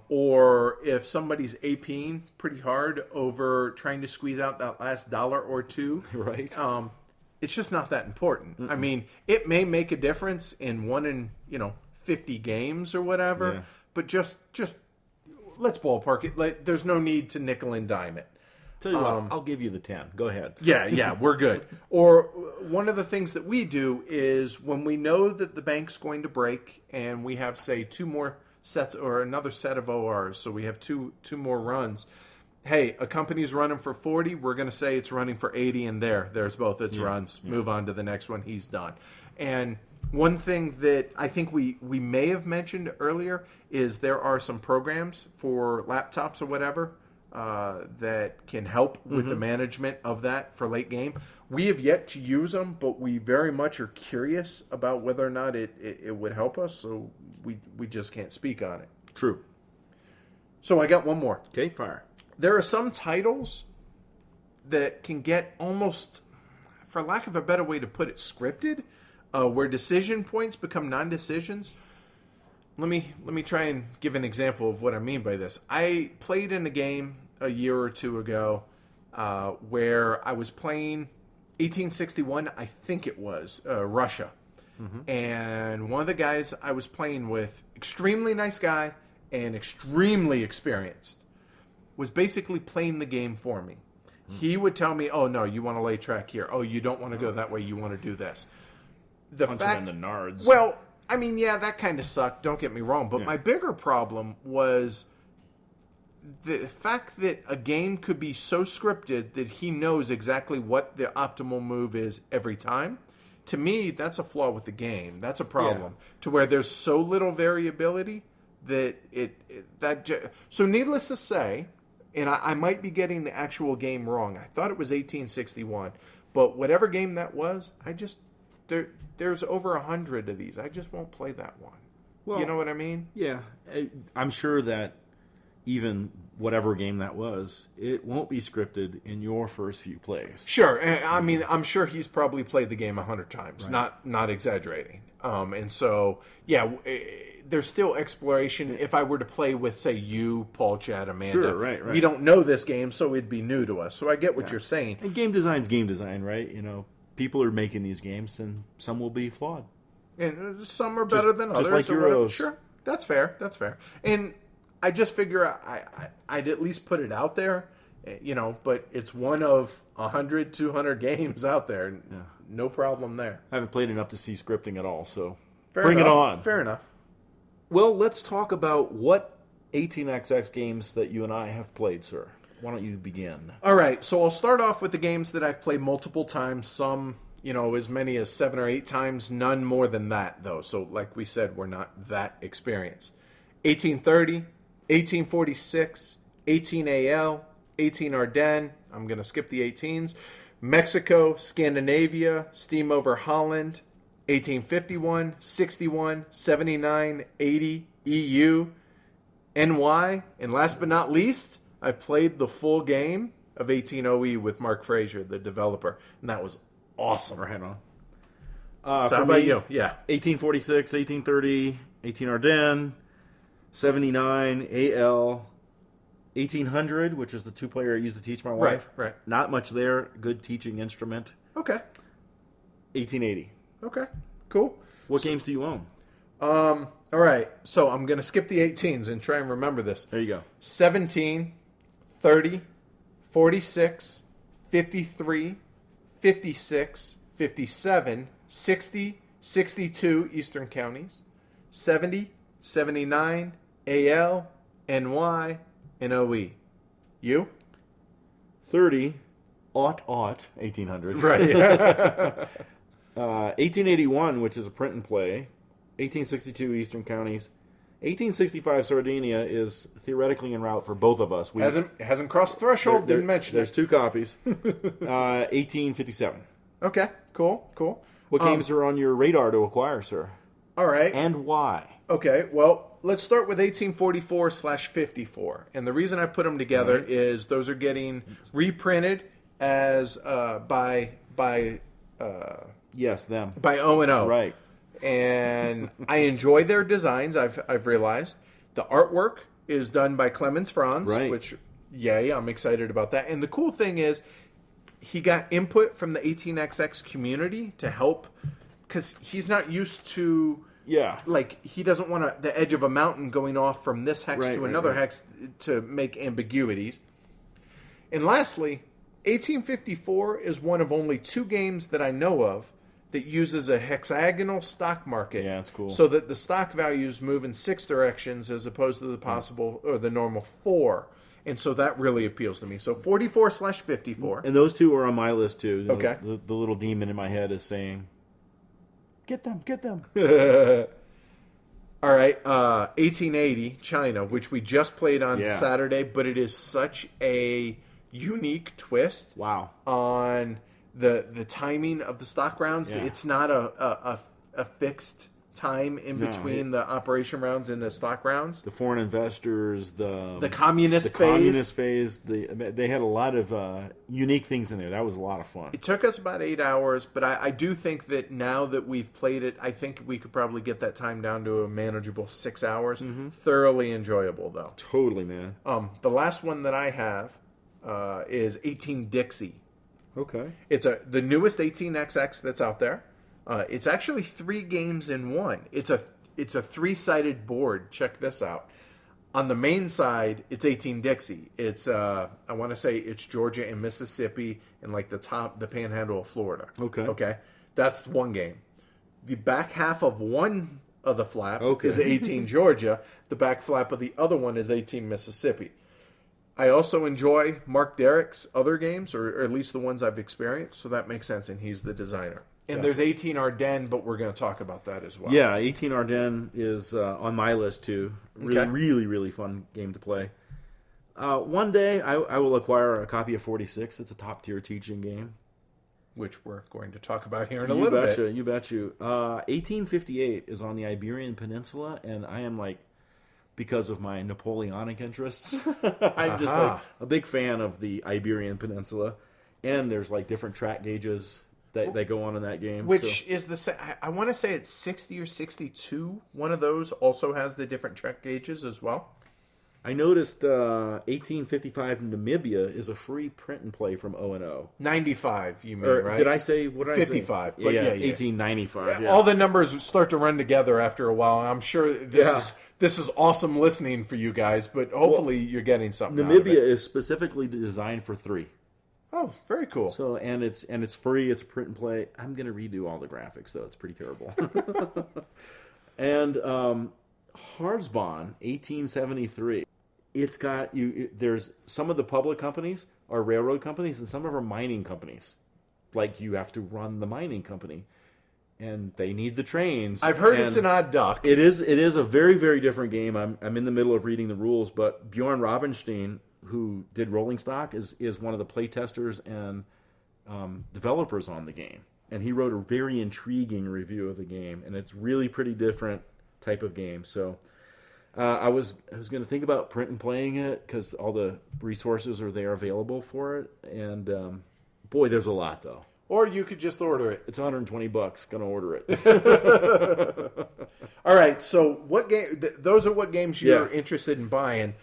Speaker 1: or if somebody's APing pretty hard over trying to squeeze out that last $1 or $2,
Speaker 2: right?
Speaker 1: It's just not that important. I mean, it may make a difference in 1 in 50 games or whatever, but just let's ballpark it. Like, there's no need to nickel and dime it.
Speaker 2: Tell you what, I'll give you the 10. Go ahead.
Speaker 1: Yeah, we're good. Or one of the things that we do is when we know that the bank's going to break and we have, say, 2 more sets or another set of ORs, so we have two more runs. Hey, a company's running for 40, we're going to say it's running for 80, and there's both its runs. Move on to the next one. He's done. And one thing that I think we may have mentioned earlier is there are some programs for laptops or whatever that can help with the management of that for late game. We have yet to use them, but we very much are curious about whether or not it would help us, so we just can't speak on it.
Speaker 2: True.
Speaker 1: So I got one more.
Speaker 2: Okay, fire.
Speaker 1: There are some titles that can get almost, for lack of a better way to put it, scripted, where decision points become non-decisions. Let me try and give an example of what I mean by this. I played in a game a year or two ago where I was playing 1861, I think it was, Russia. Mm-hmm. And one of the guys I was playing with, extremely nice guy and extremely experienced, was basically playing the game for me. Mm-hmm. He would tell me, oh, no, you want to lay track here. Oh, you don't want to go that way. You want to do this.
Speaker 2: Punching in the nards.
Speaker 1: Well, I mean, yeah, that kind of sucked. Don't get me wrong. But my bigger problem was the fact that a game could be so scripted that he knows exactly what the optimal move is every time. To me, that's a flaw with the game. That's a problem. To where there's so little variability that So needless to say, and I might be getting the actual game wrong. I thought it was 1861. But whatever game that was, there's over 100 of these. I just won't play that one. Well, you know what I mean?
Speaker 2: Yeah. I'm sure that even whatever game that was, it won't be scripted in your first few plays.
Speaker 1: Sure. I mean, I'm sure he's probably played the game 100 times, right. Not exaggerating. And so, there's still exploration. If I were to play with, say, you, Paul, Chad, Amanda,
Speaker 2: sure, right.
Speaker 1: We don't know this game, so it'd be new to us. So I get what you're saying.
Speaker 2: And game design's game design, right? People are making these games, and some will be flawed.
Speaker 1: And some are better than others.
Speaker 2: Just like Euros.
Speaker 1: Sure, that's fair. And I just figure I'd at least put it out there, but it's one of 100, 200 games out there. Yeah. No problem there.
Speaker 2: I haven't played enough to see scripting at all, so
Speaker 1: bring
Speaker 2: it on.
Speaker 1: Fair enough.
Speaker 2: Well, let's talk about what 18xx games that you and I have played, sir. Why don't you begin? All
Speaker 1: right, so I'll start off with the games that I've played multiple times. Some, as many as 7 or 8 times. None more than that, though. So, like we said, we're not that experienced. 1830, 1846, 18AL, 18 Ardennes. I'm going to skip the 18s. Mexico, Scandinavia, Steam over Holland, 1851, 61, 79, 80, EU, NY, and last but not least, I've played the full game of 18OE with Mark Frazier, the developer, and that was awesome.
Speaker 2: Right on.
Speaker 1: So how about you? Yeah.
Speaker 2: 1846, 1830, 18 Ardennes, 79, AL, 1800, which is the 2-player I used to teach my wife.
Speaker 1: Right.
Speaker 2: Not much there. Good teaching instrument.
Speaker 1: Okay.
Speaker 2: 1880.
Speaker 1: Okay. Cool.
Speaker 2: What games do you own?
Speaker 1: All right. So I'm going to skip the 18s and try and remember this.
Speaker 2: There you go.
Speaker 1: 17, 30, 46, 53, 56, 57, 60, 62 Eastern counties, 70, 79 AL, NY, and OE. You?
Speaker 2: 30, 1800s.
Speaker 1: Right.
Speaker 2: 1881, which is a print and play. 1862 Eastern counties. 1865 Sardinia is theoretically en route for both of us.
Speaker 1: Hasn't crossed threshold. Didn't mention
Speaker 2: There's
Speaker 1: it.
Speaker 2: 2 copies. 1857.
Speaker 1: Okay. Cool.
Speaker 2: What games are on your radar to acquire, sir?
Speaker 1: All right.
Speaker 2: And why?
Speaker 1: Okay, well, let's start with 1844/54. And the reason I put them together is those are getting reprinted as by
Speaker 2: Yes, them.
Speaker 1: by O&O.
Speaker 2: Right.
Speaker 1: And I enjoy their designs, I've realized. The artwork is done by Clemens Franz,
Speaker 2: Right.
Speaker 1: which, yay, I'm excited about that. And the cool thing is he got input from the 18XX community to help, because he's not used to...
Speaker 2: Yeah.
Speaker 1: Like, he doesn't want the edge of a mountain going off from this hex
Speaker 2: Right,
Speaker 1: to
Speaker 2: right,
Speaker 1: another
Speaker 2: right.
Speaker 1: hex to make ambiguities. And lastly, 1854 is one of only 2 games that I know of that uses a hexagonal stock market.
Speaker 2: Yeah, it's cool.
Speaker 1: So that the stock values move in 6 directions as opposed to the possible or the normal 4. And so that really appeals to me. So 44/54.
Speaker 2: And those 2 are on my list, too.
Speaker 1: Okay.
Speaker 2: The little demon in my head is saying, get them.
Speaker 1: All right, 1880 China, which we just played on
Speaker 2: Yeah.
Speaker 1: Saturday, but it is such a unique twist
Speaker 2: Wow.
Speaker 1: on the timing of the stock rounds.
Speaker 2: Yeah.
Speaker 1: It's not a fixed time in
Speaker 2: No,
Speaker 1: between the operation rounds and the stock rounds.
Speaker 2: The foreign investors, the
Speaker 1: communist phase.
Speaker 2: communist phase, they had a lot of unique things in there. That was a lot of fun.
Speaker 1: It took us about 8 hours, but I do think that now that we've played it, I think we could probably get that time down to a manageable 6 hours. Thoroughly enjoyable, though.
Speaker 2: Totally, man.
Speaker 1: The last one that I have is 18 Dixie.
Speaker 2: Okay.
Speaker 1: It's the newest 18XX that's out there. It's actually 3 games in one. It's a 3-sided board. Check this out. On the main side, it's 18 Dixie. It's I want to say it's Georgia and Mississippi and like the panhandle of Florida.
Speaker 2: Okay.
Speaker 1: That's one game. The back half of one of the flaps
Speaker 2: Okay.
Speaker 1: is 18 Georgia. The back flap of the other one is 18 Mississippi. I also enjoy Mark Derrick's other games, or at least the ones I've experienced, so that makes sense, and he's the designer. And there's 18 Ardennes, but we're going to talk about that as well.
Speaker 2: Yeah, 18 Ardennes is on my list, too. Really, really fun game to play. One day, I will acquire a copy of 46. It's a top-tier teaching game.
Speaker 1: Which we're going to talk about here in a little bit.
Speaker 2: You betcha. 1858 is on the Iberian Peninsula, and I am like, because of my Napoleonic interests, I'm just like a big fan of the Iberian Peninsula. And there's like different track gauges that go on in that game.
Speaker 1: Which is I want to say it's 60 or 62. One of those also has the different track gauges as well.
Speaker 2: I noticed 1855 Namibia is a free print and play from O&O.
Speaker 1: 95, you mean,
Speaker 2: Or
Speaker 1: right?
Speaker 2: Did I say, what did
Speaker 1: 55,
Speaker 2: I say?
Speaker 1: but yeah.
Speaker 2: 1895. Yeah.
Speaker 1: All the numbers start to run together after a while. I'm sure this is awesome listening for you guys, but hopefully you're getting something out of
Speaker 2: Namibia
Speaker 1: it.
Speaker 2: is specifically designed for 3.
Speaker 1: Oh, very cool.
Speaker 2: So and it's free. It's a print and play. I'm gonna redo all the graphics though. It's pretty terrible. And Harzbon 1873. It's got there's some of the public companies are railroad companies and some of them are mining companies. Like you have to run the mining company, and they need the trains.
Speaker 1: I've heard it's an odd duck.
Speaker 2: It is a very, very different game. I'm in the middle of reading the rules, but Bjorn Robinstein, who did Rolling Stock, is one of the playtesters and developers on the game. And he wrote a very intriguing review of the game, and it's really pretty different type of game. So I was going to think about print and playing it because all the resources are there available for it. And boy, there's a lot though.
Speaker 1: Or you could just order it.
Speaker 2: It's $120. Gonna order it.
Speaker 1: All right. So what game? Those are what games you're interested in buying.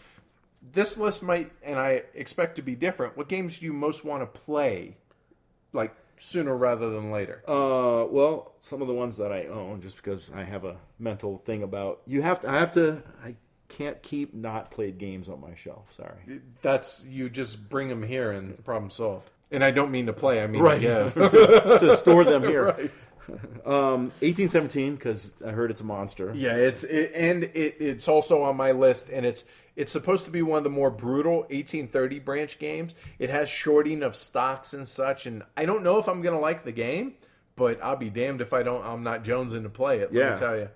Speaker 1: This list might, and I expect to be different. What games do you most want to play, like sooner rather than later?
Speaker 2: Well, some of the ones that I own, just because I have a mental thing about I can't keep not played games on my shelf. Sorry.
Speaker 1: That's, you just bring them here and problem solved. And I don't mean to play, I mean
Speaker 2: Right.
Speaker 1: to give.
Speaker 2: to store them here.
Speaker 1: Right.
Speaker 2: 1817, because I heard it's a monster.
Speaker 1: Yeah, it's also on my list, and it's supposed to be one of the more brutal 1830 branch games. It has shorting of stocks and such, and I don't know if I'm going to like the game, but I'll be damned if I'm not jonesing to play it, let me tell you.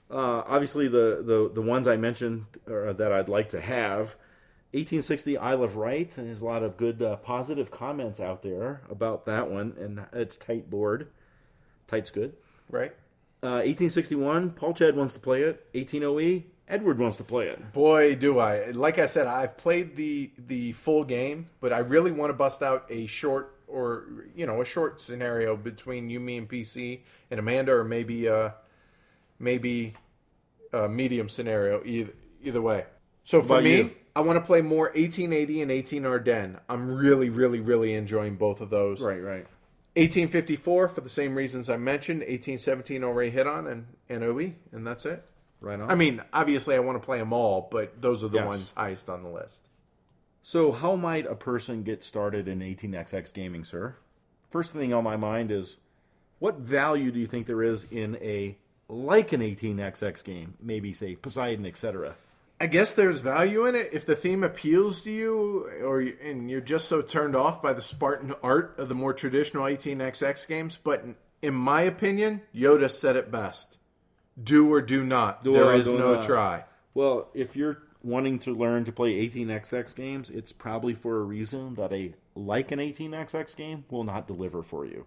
Speaker 2: Obviously, the ones I mentioned that I'd like to have, 1860 Isle of Wight, and there's a lot of good positive comments out there about that one, and it's tight board. Tight's good.
Speaker 1: Right.
Speaker 2: 1861, Paul Chad wants to play it. 1808, Edward wants to play it.
Speaker 1: Boy, do I. Like I said, I've played the full game, but I really want to bust out a short scenario between you, me, and PC, and Amanda, or maybe a medium scenario, either way. So for me,
Speaker 2: you?
Speaker 1: I want to play more 1880 and 18 Ardennes. I'm really, really, really enjoying both of those.
Speaker 2: Right.
Speaker 1: 1854, for the same reasons I mentioned. 1817 already hit on, and OE, and that's it.
Speaker 2: Right on.
Speaker 1: I mean, obviously I want to play them all, but those are the
Speaker 2: Yes.
Speaker 1: ones highest on the list.
Speaker 2: So how might a person get started in 18XX gaming, sir? First thing on my mind is, what value do you think there is in an 18XX game? Maybe, say, Poseidon, etc.
Speaker 1: I guess there's value in it if the theme appeals to you, and you're just so turned off by the Spartan art of the more traditional 18XX games. But in my opinion, Yoda said it best: "Do or do not. There is no try."
Speaker 2: Well, if you're wanting to learn to play 18XX games, it's probably for a reason that an 18XX game will not deliver for you.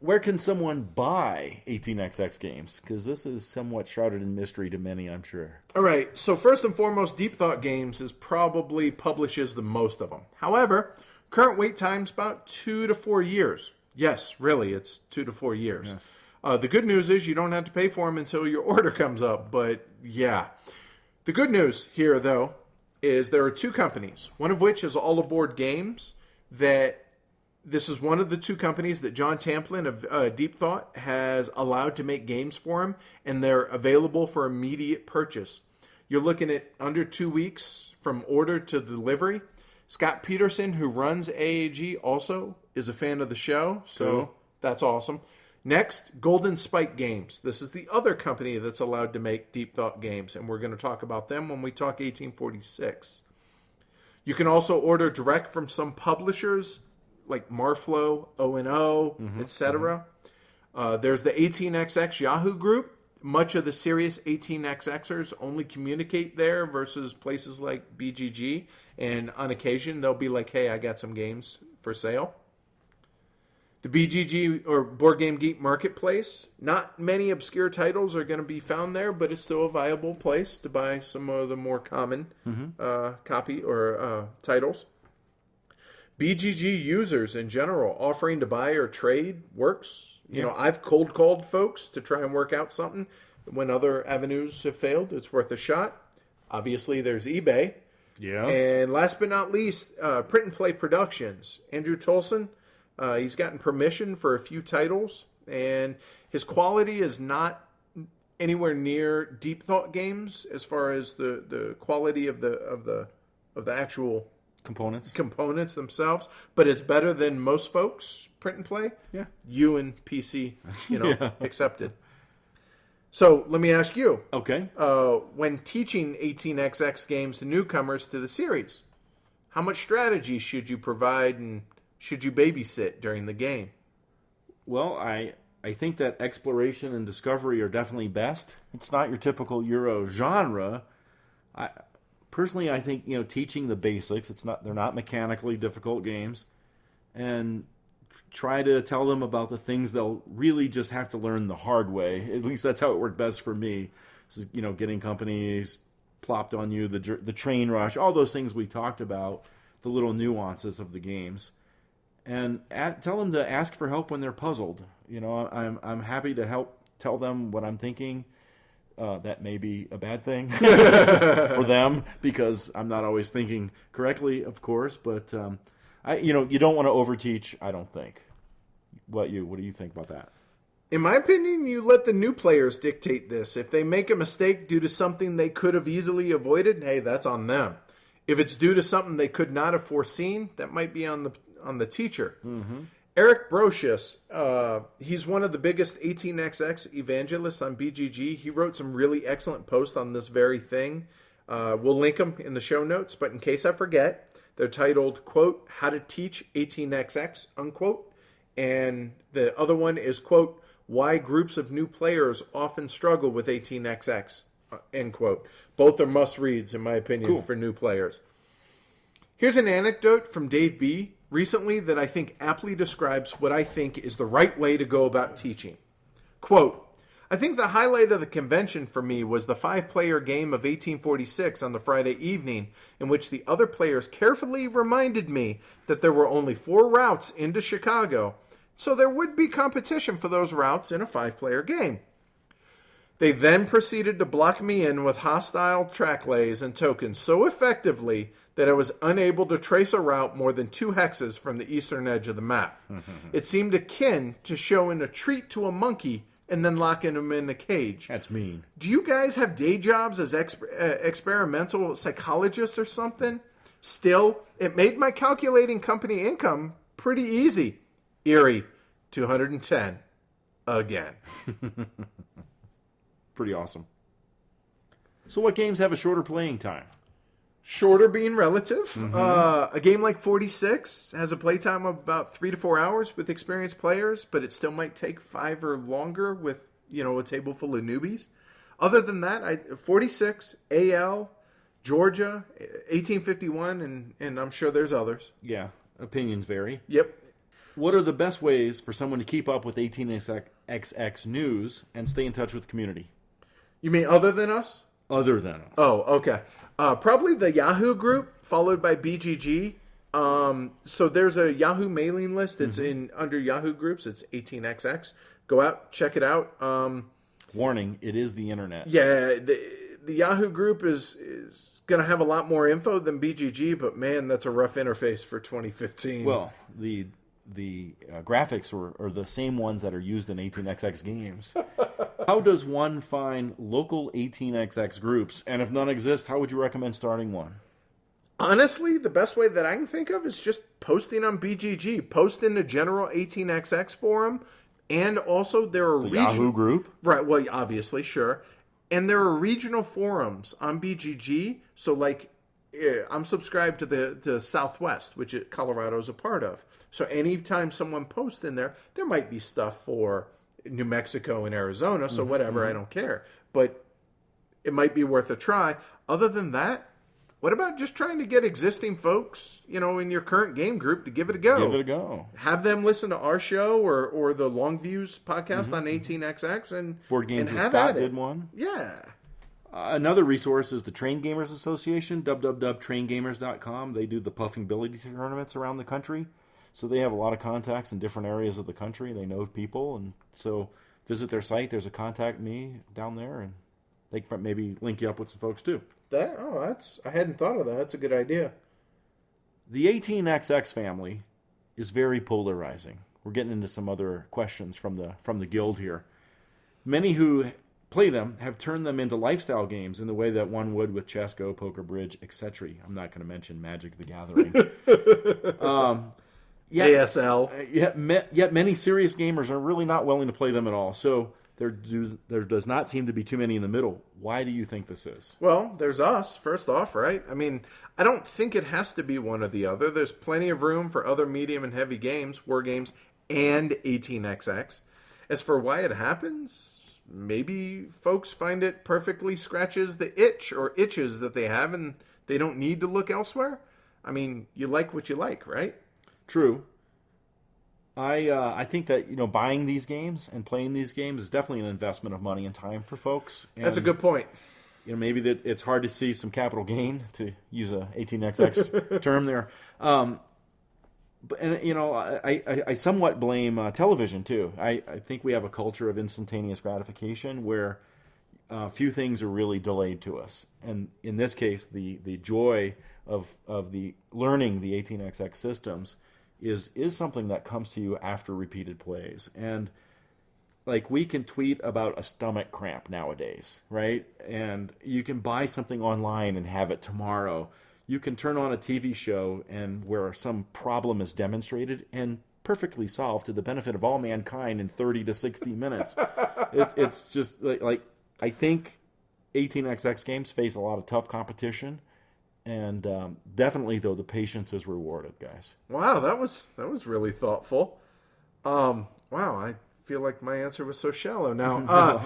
Speaker 2: Where can someone buy 18XX games? Because this is somewhat shrouded in mystery to many, I'm sure.
Speaker 1: All right, so first and foremost, Deep Thought Games probably publishes the most of them. However, current wait time's about 2 to 4 years. Yes, really, it's 2 to 4 years. Yes. The good news is you don't have to pay for them until your order comes up, but yeah. The good news here, though, is there are two companies, one of which is All Aboard Games, that this is one of the two companies that John Tamplin of Deep Thought has allowed to make games for him, and they're available for immediate purchase. You're looking at under 2 weeks from order to delivery. Scott Peterson, who runs AAG, also is a fan of the show, so that's awesome. Next, Golden Spike Games. This is the other company that's allowed to make Deep Thought games, and we're going to talk about them when we talk 1846. You can also order direct from some publishers like Marflow, O&O, etc. There's the 18XX Yahoo group. Much of the serious 18XXers only communicate there versus places like BGG. And on occasion, they'll be like, hey, I got some games for sale. The BGG or Board Game Geek Marketplace. Not many obscure titles are going to be found there, but it's still a viable place to buy some of the more common copy or titles. BGG users in general offering to buy or trade works. You know, I've cold called folks to try and work out something when other avenues have failed. It's worth a shot. Obviously, there's eBay.
Speaker 2: Yes.
Speaker 1: And last but not least, Print and Play Productions. Andrew Tolson, he's gotten permission for a few titles, and his quality is not anywhere near Deep Thought games as far as the quality of the actual components themselves, but it's better than most folks print and play.
Speaker 2: Yeah.
Speaker 1: You and PC, accepted. So let me ask you.
Speaker 2: Okay.
Speaker 1: When teaching 18XX games to newcomers to the series, how much strategy should you provide and should you babysit during the game?
Speaker 2: Well, I think that exploration and discovery are definitely best. It's not your typical Euro genre. Personally, I think teaching the basics. They're not mechanically difficult games, and try to tell them about the things they'll really just have to learn the hard way. At least that's how it worked best for me. Getting companies plopped on you, the train rush, all those things we talked about, the little nuances of the games, and tell them to ask for help when they're puzzled. I'm happy to help tell them what I'm thinking. That may be a bad thing for them because I'm not always thinking correctly, of course. But you don't want to overteach. I don't think. What do you think about that?
Speaker 1: In my opinion, you let the new players dictate this. If they make a mistake due to something they could have easily avoided, hey, that's on them. If it's due to something they could not have foreseen, that might be on the teacher. Mm-hmm. Eric Brocious, he's one of the biggest 18xx evangelists on BGG. He wrote some really excellent posts on this very thing. We'll link them in the show notes, but in case I forget, they're titled, quote, How to Teach 18xx, unquote. And the other one is, quote, Why Groups of New Players Often Struggle with 18xx, end quote. Both are must-reads, in my opinion, for new players. Here's an anecdote from Dave B. recently that I think aptly describes what I think is the right way to go about teaching. Quote, I think the highlight of the convention for me was the 5-player game of 1846 on the Friday evening, in which the other players carefully reminded me that there were only 4 routes into Chicago, so there would be competition for those routes in a 5-player game. They then proceeded to block me in with hostile track lays and tokens so effectively that I was unable to trace a route more than 2 hexes from the eastern edge of the map. It seemed akin to showing a treat to a monkey and then locking him in a cage.
Speaker 2: That's mean.
Speaker 1: Do you guys have day jobs as experimental psychologists or something? Still, it made my calculating company income pretty easy. Eerie, 210 again.
Speaker 2: Pretty awesome. So what games have a shorter playing time?
Speaker 1: Shorter being relative. A game like 46 has a playtime of about 3 to 4 hours with experienced players, but it still might take 5 or longer with, a table full of newbies. Other than that, 46, AL, Georgia, 1851, and I'm sure there's others.
Speaker 2: Yeah, opinions vary.
Speaker 1: Yep.
Speaker 2: What are the best ways for someone to keep up with 18xx news and stay in touch with the community?
Speaker 1: You mean other than us?
Speaker 2: Other than us.
Speaker 1: Oh, okay. Probably the Yahoo group, followed by BGG. So there's a Yahoo mailing list. It's under Yahoo groups. It's 18xx. Go out, check it out.
Speaker 2: Warning, it is the internet.
Speaker 1: Yeah, the Yahoo group is going to have a lot more info than BGG, but man, that's a rough interface for 2015.
Speaker 2: Well, the graphics are the same ones that are used in 18xx games. How does one find local 18xx groups? And if none exist, how would you recommend starting one?
Speaker 1: Honestly, the best way that I can think of is just posting on BGG. Post in the general 18xx forum, and also there are
Speaker 2: Yahoo group?
Speaker 1: Right, well, obviously, sure. And there are regional forums on BGG. So, like, I'm subscribed to the Southwest, which Colorado's a part of. So anytime someone posts in there, there might be stuff for New Mexico and Arizona, so whatever, I don't care. But it might be worth a try. Other than that, what about just trying to get existing folks, in your current game group to give it a go?
Speaker 2: Give it a go.
Speaker 1: Have them listen to our show or the Long Views podcast on 18xx and
Speaker 2: Board Games
Speaker 1: and
Speaker 2: with
Speaker 1: have
Speaker 2: Scott
Speaker 1: at it.
Speaker 2: did one.
Speaker 1: Yeah.
Speaker 2: Another resource is the Train Gamers Association, www.traingamers.com. They do the Puffing Billy tournaments around the country. So they have a lot of contacts in different areas of the country. They know people. And so visit their site. There's a Contact Me down there. And they can maybe link you up with some folks too.
Speaker 1: I hadn't thought of that. That's a good idea.
Speaker 2: The 18xx family is very polarizing. We're getting into some other questions from the guild here. Many who play them have turned them into lifestyle games in the way that one would with chess, go, poker, bridge, etc. I'm not going to mention Magic the Gathering.
Speaker 1: ASL.
Speaker 2: Yet many serious gamers are really not willing to play them at all. So there does not seem to be too many in the middle. Why do you think this is?
Speaker 1: Well, there's us, first off, right? I mean, I don't think it has to be one or the other. There's plenty of room for other medium and heavy games, war games, and 18xx. As for why it happens, maybe folks find it perfectly scratches the itch or itches that they have and they don't need to look elsewhere. I mean, you like what you like, right?
Speaker 2: True. I think that buying these games and playing these games is definitely an investment of money and time for folks. And,
Speaker 1: that's a good point.
Speaker 2: Maybe that it's hard to see some capital gain, to use a 18xx term there. I somewhat blame television too. I think we have a culture of instantaneous gratification where few things are really delayed to us. And in this case, the joy of the learning the 18xx systems is something that comes to you after repeated plays. And like we can tweet about a stomach cramp nowadays, right? And you can buy something online and have it tomorrow. You can turn on a TV show and where some problem is demonstrated and perfectly solved to the benefit of all mankind in 30 to 60 minutes. It's just like I think 18xx games face a lot of tough competition, and definitely though the patience is rewarded, guys.
Speaker 1: Wow, that was really thoughtful. Wow, I feel like my answer was so shallow now.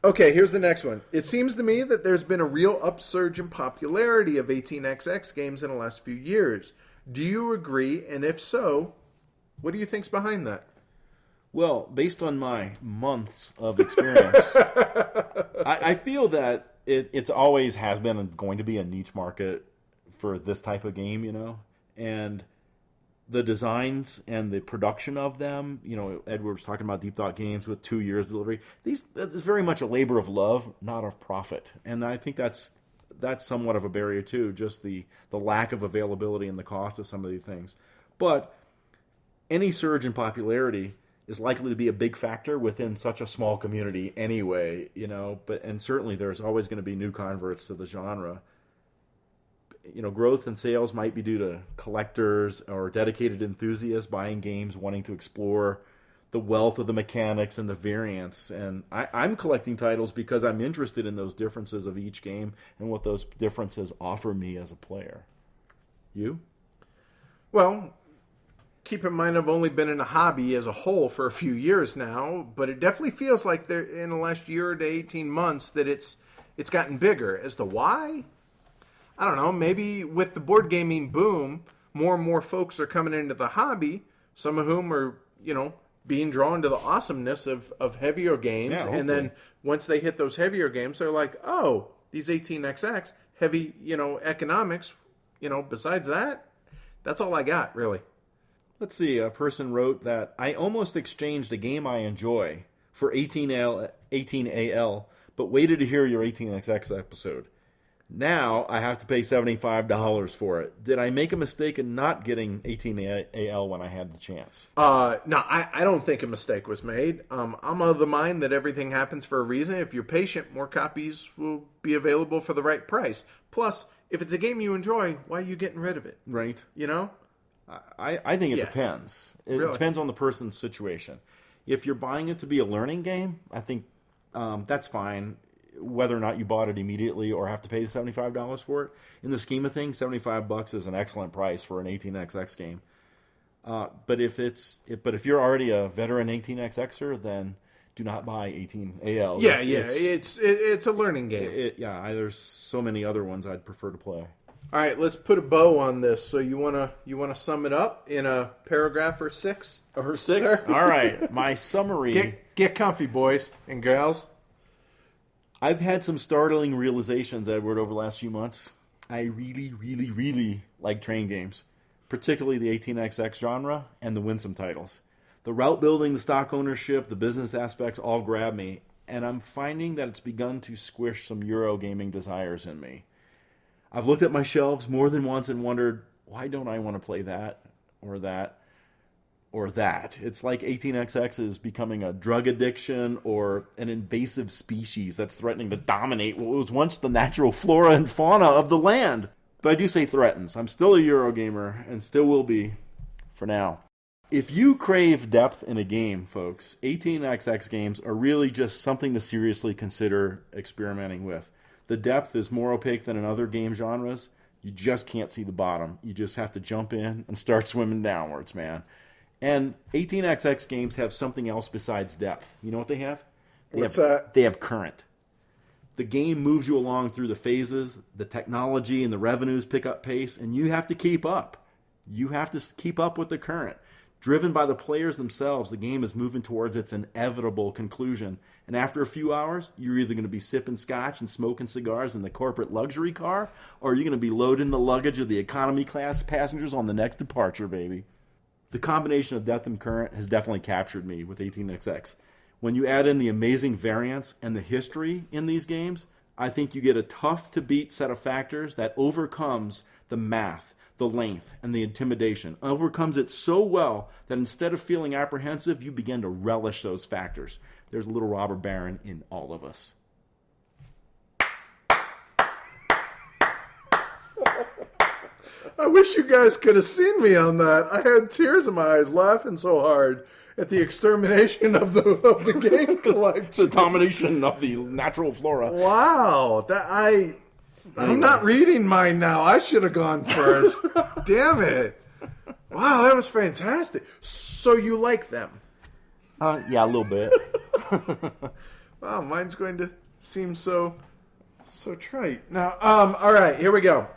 Speaker 1: Okay, here's the next one. It seems to me that there's been a real upsurge in popularity of 18xx games in the last few years. Do you agree? And if so, what do you think's behind that?
Speaker 2: Well, based on my months of experience, I feel that it's always has been and going to be a niche market for this type of game, you know, and the designs and the production of them, you know, Edward was talking about Deep Thought Games with 2 years delivery. This is very much a labor of love, not of profit, and I think that's somewhat of a barrier too, just the lack of availability and the cost of some of these things. But any surge in popularity is likely to be a big factor within such a small community anyway, you know, and certainly there's always going to be new converts to the genre. You know, growth in sales might be due to collectors or dedicated enthusiasts buying games, wanting to explore the wealth of the mechanics and the variants. And I'm collecting titles because I'm interested in those differences of each game and what those differences offer me as a player. You?
Speaker 1: Well, keep in mind I've only been in a hobby as a whole for a few years now, but it definitely feels like there in the last year to 18 months that it's gotten bigger. As to why? I don't know, maybe with the board gaming boom, more and more folks are coming into the hobby, some of whom are, you know, being drawn to the awesomeness of heavier games.
Speaker 2: Yeah,
Speaker 1: and then once they hit those heavier games, they're like, oh, these 18xx, heavy, you know, economics, you know, besides that, that's all I got, really.
Speaker 2: Let's see, a person wrote that I almost exchanged a game I enjoy for 18AL, but waited to hear your 18xx episode. Now I have to pay $75 for it. Did I make a mistake in not getting 18AL when I had the chance?
Speaker 1: No, I don't think a mistake was made. I'm of the mind that everything happens for a reason. If you're patient, more copies will be available for the right price. Plus, if it's a game you enjoy, why are you getting rid of it?
Speaker 2: Right.
Speaker 1: You know?
Speaker 2: I think it depends. It
Speaker 1: Really?
Speaker 2: depends on the person's situation. If you're buying it to be a learning game, I think that's fine, whether or not you bought it immediately or have to pay the $75 for it. In the scheme of things, $75 is an excellent price for an 18xx game. But if you're already a veteran 18xxer, then do not buy 18AL.
Speaker 1: Yeah, it's a learning game.
Speaker 2: There's so many other ones I'd prefer to play.
Speaker 1: All right, let's put a bow on this. So you wanna sum it up in a paragraph or six?
Speaker 2: Or six? All right, my summary.
Speaker 1: Get comfy, boys and girls.
Speaker 2: I've had some startling realizations, Edward, over the last few months. I really, really, really like train games, particularly the 18xx genre and the Winsome titles. The route building, the stock ownership, the business aspects all grab me, and I'm finding that it's begun to squish some Eurogaming desires in me. I've looked at my shelves more than once and wondered, why don't I want to play that or that or that? It's like 18xx is becoming a drug addiction or an invasive species that's threatening to dominate what was once the natural flora and fauna of the land. But I do say threatens. I'm still a Eurogamer and still will be for now. If you crave depth in a game, folks, 18xx games are really just something to seriously consider experimenting with. The depth is more opaque than in other game genres. You just can't see the bottom. You just have to jump in and start swimming downwards, man. And 18xx games have something else besides depth. You know what they have?
Speaker 1: What's that?
Speaker 2: They have current. The game moves you along through the phases, the technology and the revenues pick up pace, and you have to keep up. You have to keep up with the current. Driven by the players themselves, the game is moving towards its inevitable conclusion. And after a few hours, you're either going to be sipping scotch and smoking cigars in the corporate luxury car, or you're going to be loading the luggage of the economy class passengers on the next departure, baby. The combination of depth and current has definitely captured me with 18xx. When you add in the amazing variance and the history in these games, I think you get a tough-to-beat set of factors that overcomes the math, the length, and the intimidation. Overcomes it so well that instead of feeling apprehensive, you begin to relish those factors. There's a little robber baron in all of us.
Speaker 1: I wish you guys could have seen me on that. I had tears in my eyes laughing so hard at the extermination of the game collection.
Speaker 2: The domination of the natural flora.
Speaker 1: Wow. I'm not reading mine now. I should have gone first. Damn it. Wow, that was fantastic. So you like them?
Speaker 2: Yeah, a little bit.
Speaker 1: Wow, mine's going to seem so trite. Now, all right, here we go.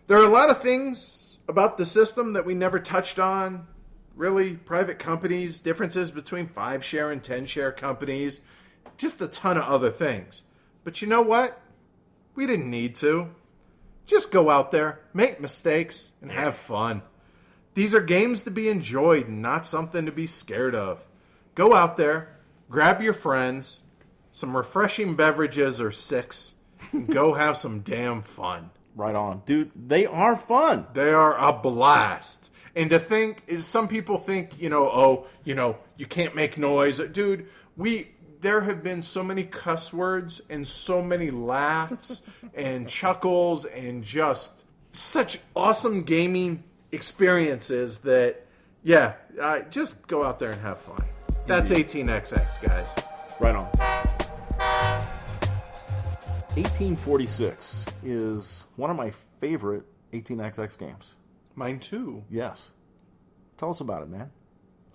Speaker 1: There are a lot of things about the system that we never touched on. Really, private companies, differences between 5-share and 10-share companies, just a ton of other things. But you know what? We didn't need to. Just go out there, make mistakes, and have fun. These are games to be enjoyed, not something to be scared of. Go out there, grab your friends, some refreshing beverages or 6, and go have some damn fun.
Speaker 2: Right on. Dude, they are fun.
Speaker 1: They are a blast. And to think, is some people think, you can't make noise. Dude, there have been so many cuss words and so many laughs and chuckles and just such awesome gaming experiences that, just go out there and have fun. That's 18XX, guys.
Speaker 2: Right on. 1846 is one of my favorite 18XX games.
Speaker 1: Mine too.
Speaker 2: Yes. Tell us about it, man.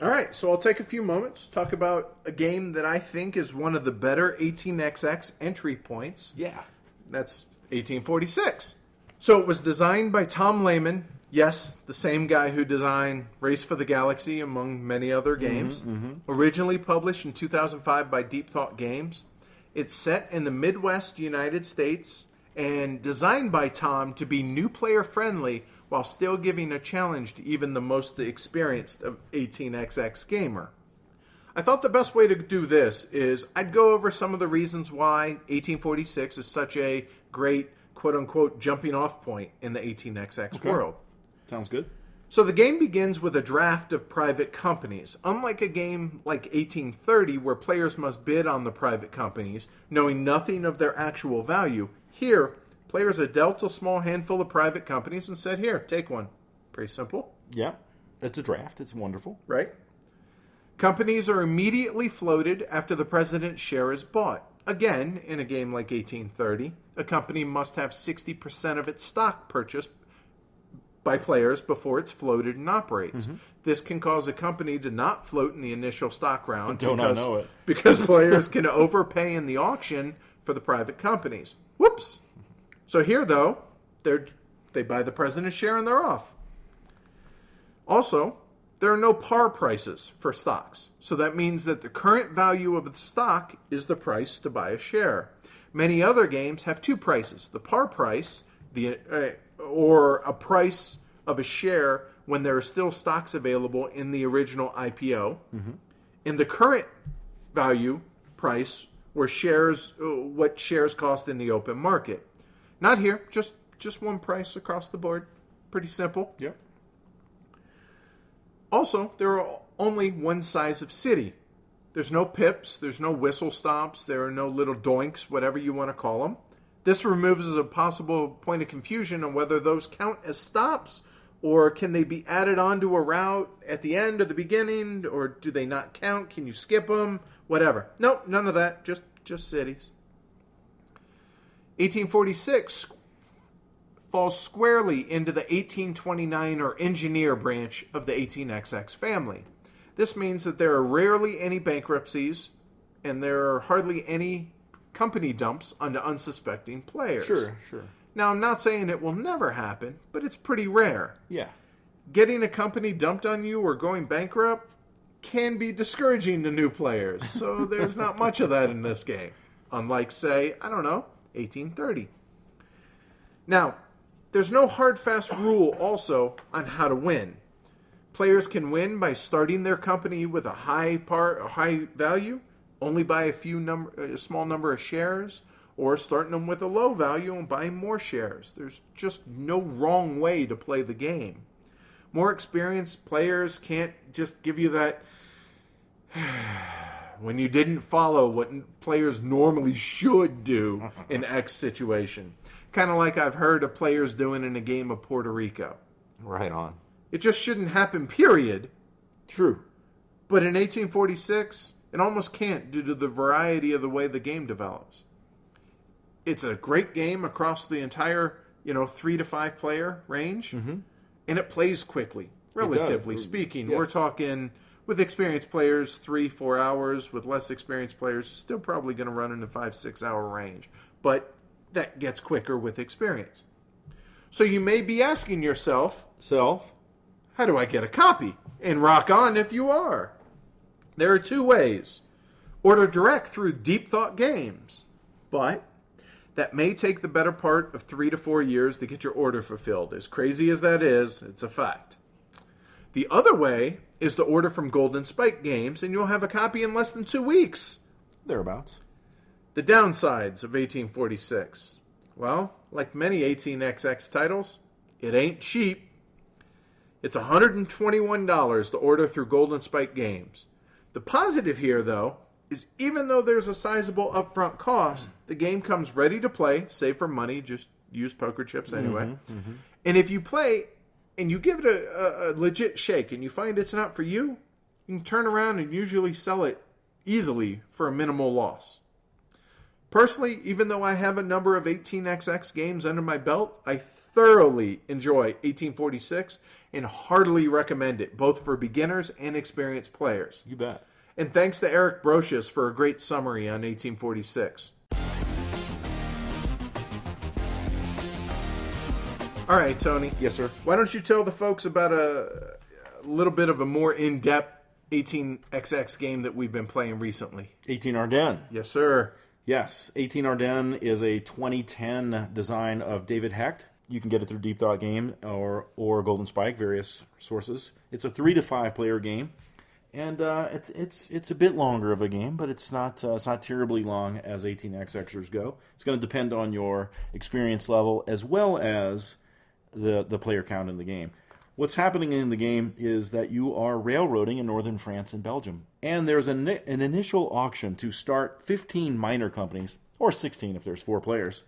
Speaker 1: All right, so I'll take a few moments to talk about a game that I think is one of the better 18XX entry points.
Speaker 2: Yeah.
Speaker 1: That's 1846. So it was designed by Tom Lehman. Yes, the same guy who designed Race for the Galaxy, among many other games. Originally published in 2005 by Deep Thought Games. It's set in the Midwest United States and designed by Tom to be new player friendly while still giving a challenge to even the most experienced of 18XX gamer. I thought the best way to do this is I'd go over some of the reasons why 1846 is such a great quote-unquote jumping off point in the 18XX world.
Speaker 2: Sounds good.
Speaker 1: So the game begins with a draft of private companies. Unlike a game like 1830 where players must bid on the private companies, knowing nothing of their actual value, here, players are dealt a small handful of private companies and said, here, take one. Pretty simple.
Speaker 2: Yeah. It's a draft. It's wonderful.
Speaker 1: Right? Companies are immediately floated after the president's share is bought. Again, in a game like 1830, a company must have 60% of its stock purchased by players before it's floated and operates. This can cause a company to not float in the initial stock round because players can overpay in the auction for the private companies. Whoops. So here, though, they buy the president's share and they're off. Also, there are no par prices for stocks. So that means that the current value of the stock is the price to buy a share. Many other games have 2 prices. The par price, or a price of a share when there are still stocks available in the original IPO, and the current value price, where what shares cost in the open market. Not here, just one price across the board. Pretty simple.
Speaker 2: Yep.
Speaker 1: Also, there are only one size of city. There's no pips, there's no whistle stops, there are no little doinks, whatever you want to call them. This removes a possible point of confusion on whether those count as stops, or can they be added onto a route at the end or the beginning, or do they not count? Can you skip them? Whatever. Nope, none of that. Just cities. 1846 falls squarely into the 1829 or engineer branch of the 18XX family. This means that there are rarely any bankruptcies, and there are hardly any company dumps onto unsuspecting players.
Speaker 2: Sure.
Speaker 1: Now, I'm not saying it will never happen, but it's pretty rare.
Speaker 2: Yeah.
Speaker 1: Getting a company dumped on you or going bankrupt can be discouraging to new players, so there's not much of that in this game. Unlike, say, 1830. Now, there's no hard, fast rule also on how to win. Players can win by starting their company with a high value, only buy a small number of shares, or starting them with a low value and buying more shares. There's just no wrong way to play the game. More experienced players can't just give you that when you didn't follow what players normally should do in X situation. Kind of like I've heard of players doing in a game of Puerto Rico.
Speaker 2: Right on.
Speaker 1: It just shouldn't happen, period.
Speaker 2: True.
Speaker 1: But in 1846, it almost can't due to the variety of the way the game develops. It's a great game across the entire, 3 to 5 player range, and it plays quickly, relatively speaking.
Speaker 2: Yes.
Speaker 1: We're talking, with experienced players, 3-4 hours. With less experienced players, still probably going to run in the 5-6 hour range. But that gets quicker with experience. So you may be asking yourself, how do I get a copy? And rock on if you are. There are 2 ways. Order direct through Deep Thought Games. But that may take the better part of 3 to 4 years to get your order fulfilled. As crazy as that is, it's a fact. The other way is to order from Golden Spike Games, and you'll have a copy in less than 2 weeks.
Speaker 2: Thereabouts.
Speaker 1: The downsides of 1846. Well, like many 18XX titles, it ain't cheap. It's $121 to order through Golden Spike Games. The positive here, though, is even though there's a sizable upfront cost, the game comes ready to play, save for money, just use poker chips anyway. And if you play and you give it a legit shake and you find it's not for you, you can turn around and usually sell it easily for a minimal loss. Personally, even though I have a number of 18XX games under my belt, I thoroughly enjoy 1846 and heartily recommend it, both for beginners and experienced players.
Speaker 2: You bet.
Speaker 1: And thanks to Eric Brocious for a great summary on 1846. All right, Tony.
Speaker 2: Yes, sir.
Speaker 1: Why don't you tell the folks about a little bit of a more in-depth 18XX game that we've been playing recently?
Speaker 2: 18 Ardennes.
Speaker 1: Yes, sir.
Speaker 2: Yes, 18 Ardennes is a 2010 design of David Hecht. You can get it through Deep Thought Game or Golden Spike, various sources. It's a 3 to 5 player game, and it's a bit longer of a game, but it's not terribly long as 18XXers go. It's going to depend on your experience level as well as the player count in the game. What's happening in the game is that you are railroading in northern France and Belgium. And there's an initial auction to start 15 minor companies, or 16 if there's 4 players.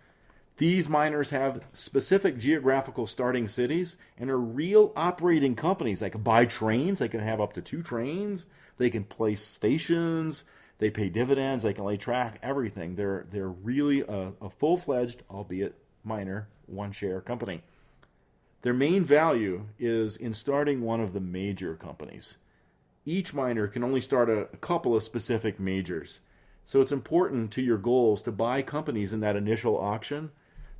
Speaker 2: These miners have specific geographical starting cities and are real operating companies. They can buy trains. They can have up to 2 trains. They can place stations. They pay dividends. They can lay track, everything. They're really a full-fledged, albeit minor, one-share company. Their main value is in starting one of the major companies. Each miner can only start a couple of specific majors. So it's important to your goals to buy companies in that initial auction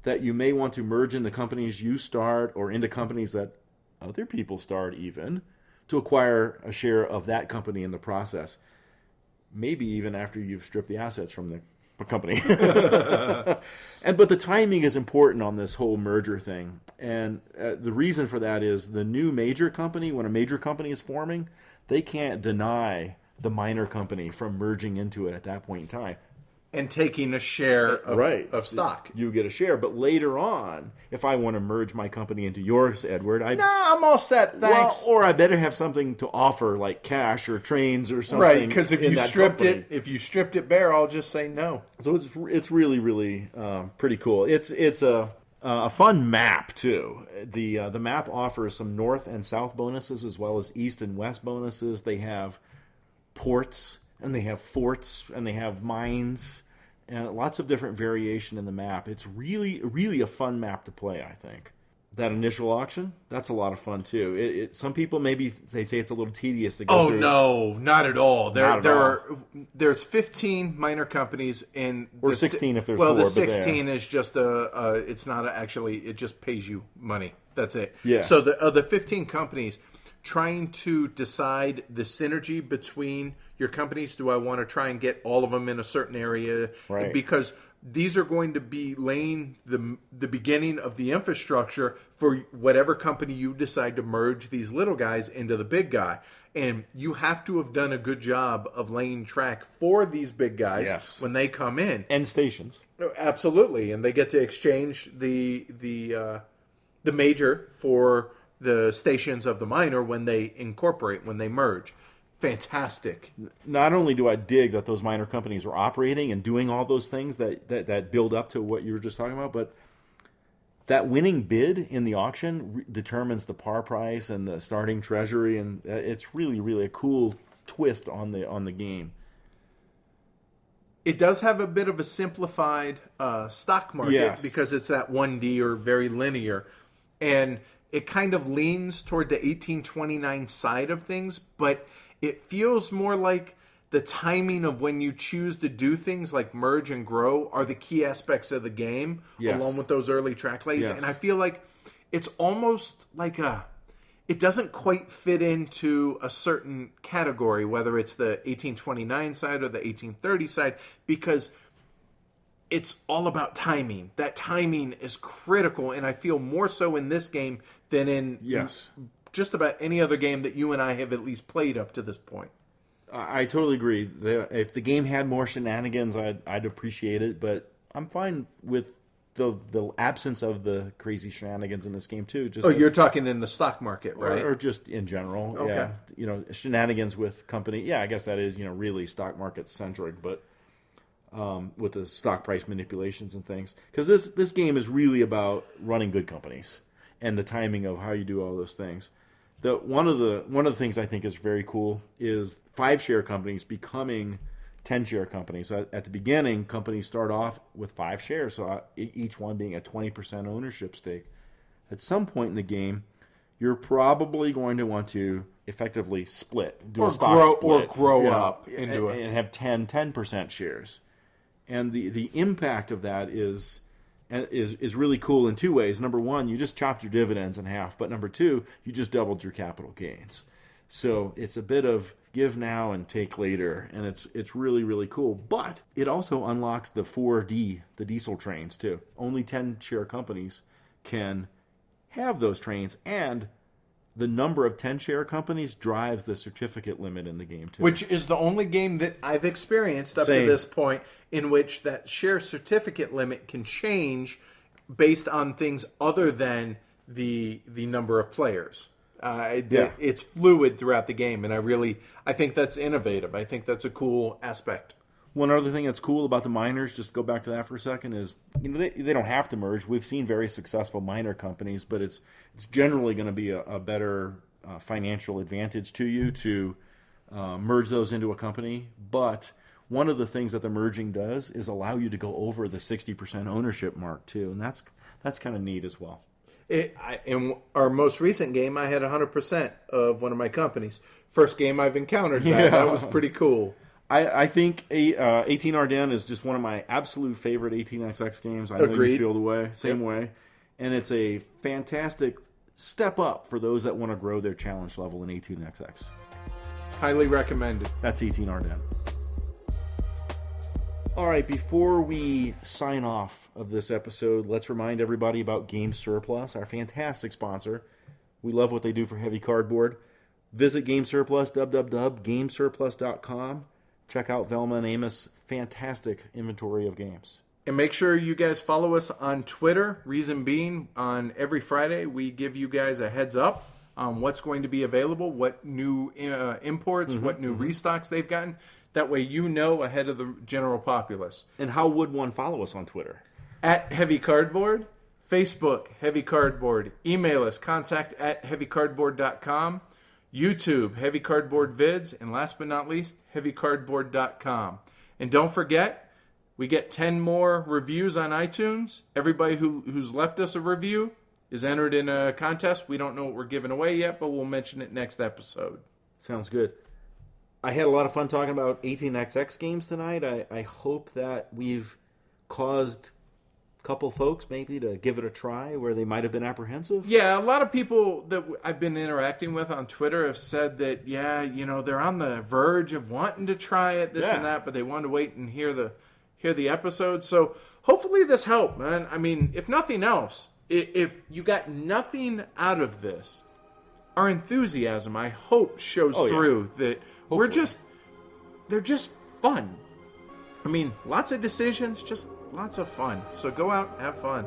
Speaker 2: that you may want to merge into companies you start or into companies that other people start even to acquire a share of that company in the process. Maybe even after you've stripped the assets from the company. But the timing is important on this whole merger thing. And the reason for that is the new major company, when a major company is forming, they can't deny the minor company from merging into it at that point in time.
Speaker 1: And taking a share of stock.
Speaker 2: You get a share. But later on, if I want to merge my company into yours, Edward,
Speaker 1: I'm all set, thanks.
Speaker 2: Well, or I better have something to offer, like cash or trains or something.
Speaker 1: Right, because if you stripped it bare, I'll just say no.
Speaker 2: So it's really, really pretty cool. It's a fun map too. The map offers some north and south bonuses as well as east and west bonuses. They have ports and they have forts and they have mines and lots of different variation in the map. It's really, really a fun map to play, I think. That initial auction, that's a lot of fun too. Some people maybe they say it's a little tedious to go through.
Speaker 1: Oh no, not at all. There's 15 minor companies
Speaker 2: or 16 if there's 4.
Speaker 1: Well, the 16 is just it's not actually, it just pays you money. That's it.
Speaker 2: Yeah.
Speaker 1: So the 15 companies, trying to decide the synergy between your companies. Do I want to try and get all of them in a certain area?
Speaker 2: Right.
Speaker 1: Because these are going to be laying the beginning of the infrastructure for whatever company you decide to merge these little guys into the big guy. And you have to have done a good job of laying track for these big guys when they come in.
Speaker 2: And stations.
Speaker 1: Absolutely. And they get to exchange the major for the stations of the minor when they incorporate, when they merge. fantastic.
Speaker 2: Not only do I dig that those minor companies are operating and doing all those things that build up to what you were just talking about, but that winning bid in the auction determines the par price and the starting treasury, and it's really, really a cool twist on the game.
Speaker 1: It does have a bit of a simplified stock market,
Speaker 2: Yes.
Speaker 1: because it's that 1D or very linear. And it kind of leans toward the 1829 side of things, but it feels more like the timing of when you choose to do things like merge and grow are the key aspects of the game,
Speaker 2: Yes.
Speaker 1: along with those early track lays.
Speaker 2: Yes.
Speaker 1: And I feel like it's almost like it doesn't quite fit into a certain category, whether it's the 1829 side or the 1830 side, because it's all about timing. That timing is critical, and I feel more so in this game than in
Speaker 2: Yes.
Speaker 1: just about any other game that you and I have at least played up to this point.
Speaker 2: I totally agree. If the game had more shenanigans, I'd appreciate it, but I'm fine with the absence of the crazy shenanigans in this game too. Just
Speaker 1: You're talking in the stock market, right?
Speaker 2: or just in general.
Speaker 1: Okay.
Speaker 2: Yeah, shenanigans with company. Yeah, I guess that is really stock market centric, but with the stock price manipulations and things, because this game is really about running good companies and the timing of how you do all those things. One of the things I think is very cool is 5-share companies becoming 10-share companies. So at the beginning, companies start off with 5 shares, so each one being a 20% ownership stake. At some point in the game, you're probably going to want to effectively split, do a stock split,
Speaker 1: grow up into
Speaker 2: and have 10% shares. And the impact of that is really cool in two ways. Number one, you just chopped your dividends in half, but number two, you just doubled your capital gains. So it's a bit of give now and take later, and it's really, really cool. But it also unlocks the 4D, the diesel trains too. Only 10-share companies can have those trains, and the number of 10-share companies drives the certificate limit in the game too.
Speaker 1: Which is the only game that I've experienced up
Speaker 2: Same.
Speaker 1: to this point in which that share certificate limit can change based on things other than the number of players. It's fluid throughout the game, and I think that's innovative. I think that's a cool aspect.
Speaker 2: One other thing that's cool about the miners, just to go back to that for a second, is they don't have to merge. We've seen very successful miner companies, but it's generally going to be a better financial advantage to you to merge those into a company. But one of the things that the merging does is allow you to go over the 60% ownership mark too, and that's kind of neat as well.
Speaker 1: In our most recent game, I had 100% of one of my companies. First game I've encountered that.
Speaker 2: Yeah.
Speaker 1: That was pretty cool.
Speaker 2: I think 18 Ardennes is just one of my absolute favorite 18XX games. I know
Speaker 1: Agreed.
Speaker 2: you feel the way, same way. And it's a fantastic step up for those that want to grow their challenge level in 18XX.
Speaker 1: Highly recommended.
Speaker 2: That's 18 Ardennes. All right, before we sign off of this episode, let's remind everybody about Game Surplus, our fantastic sponsor. We love what they do for Heavy Cardboard. Visit Game Surplus, www.gamesurplus.com. Check out Velma and Amos' fantastic inventory of games.
Speaker 1: And make sure you guys follow us on Twitter. Reason being, on every Friday, we give you guys a heads up on what's going to be available, what new imports, what new restocks they've gotten. That way you know ahead of the general populace.
Speaker 2: And how would one follow us on Twitter?
Speaker 1: At Heavy Cardboard, Facebook, Heavy Cardboard. Email us, contact@heavycardboard.com. YouTube, Heavy Cardboard Vids. And last but not least, heavycardboard.com. And don't forget, we get 10 more reviews on iTunes. Everybody who's left us a review is entered in a contest. We don't know what we're giving away yet, but we'll mention it next episode.
Speaker 2: Sounds good. I had a lot of fun talking about 18XX games tonight. I hope that we've caused a couple folks maybe to give it a try where they might have been apprehensive.
Speaker 1: Yeah, a lot of people that I've been interacting with on Twitter have said that, they're on the verge of wanting to try it, and that, but they want to wait and hear the episode. So hopefully this helped, man. I mean, if nothing else, if you got nothing out of this, our enthusiasm, I hope, shows through that. Hopefully. They're just fun. I mean, lots of decisions, just lots of fun. So go out, have fun.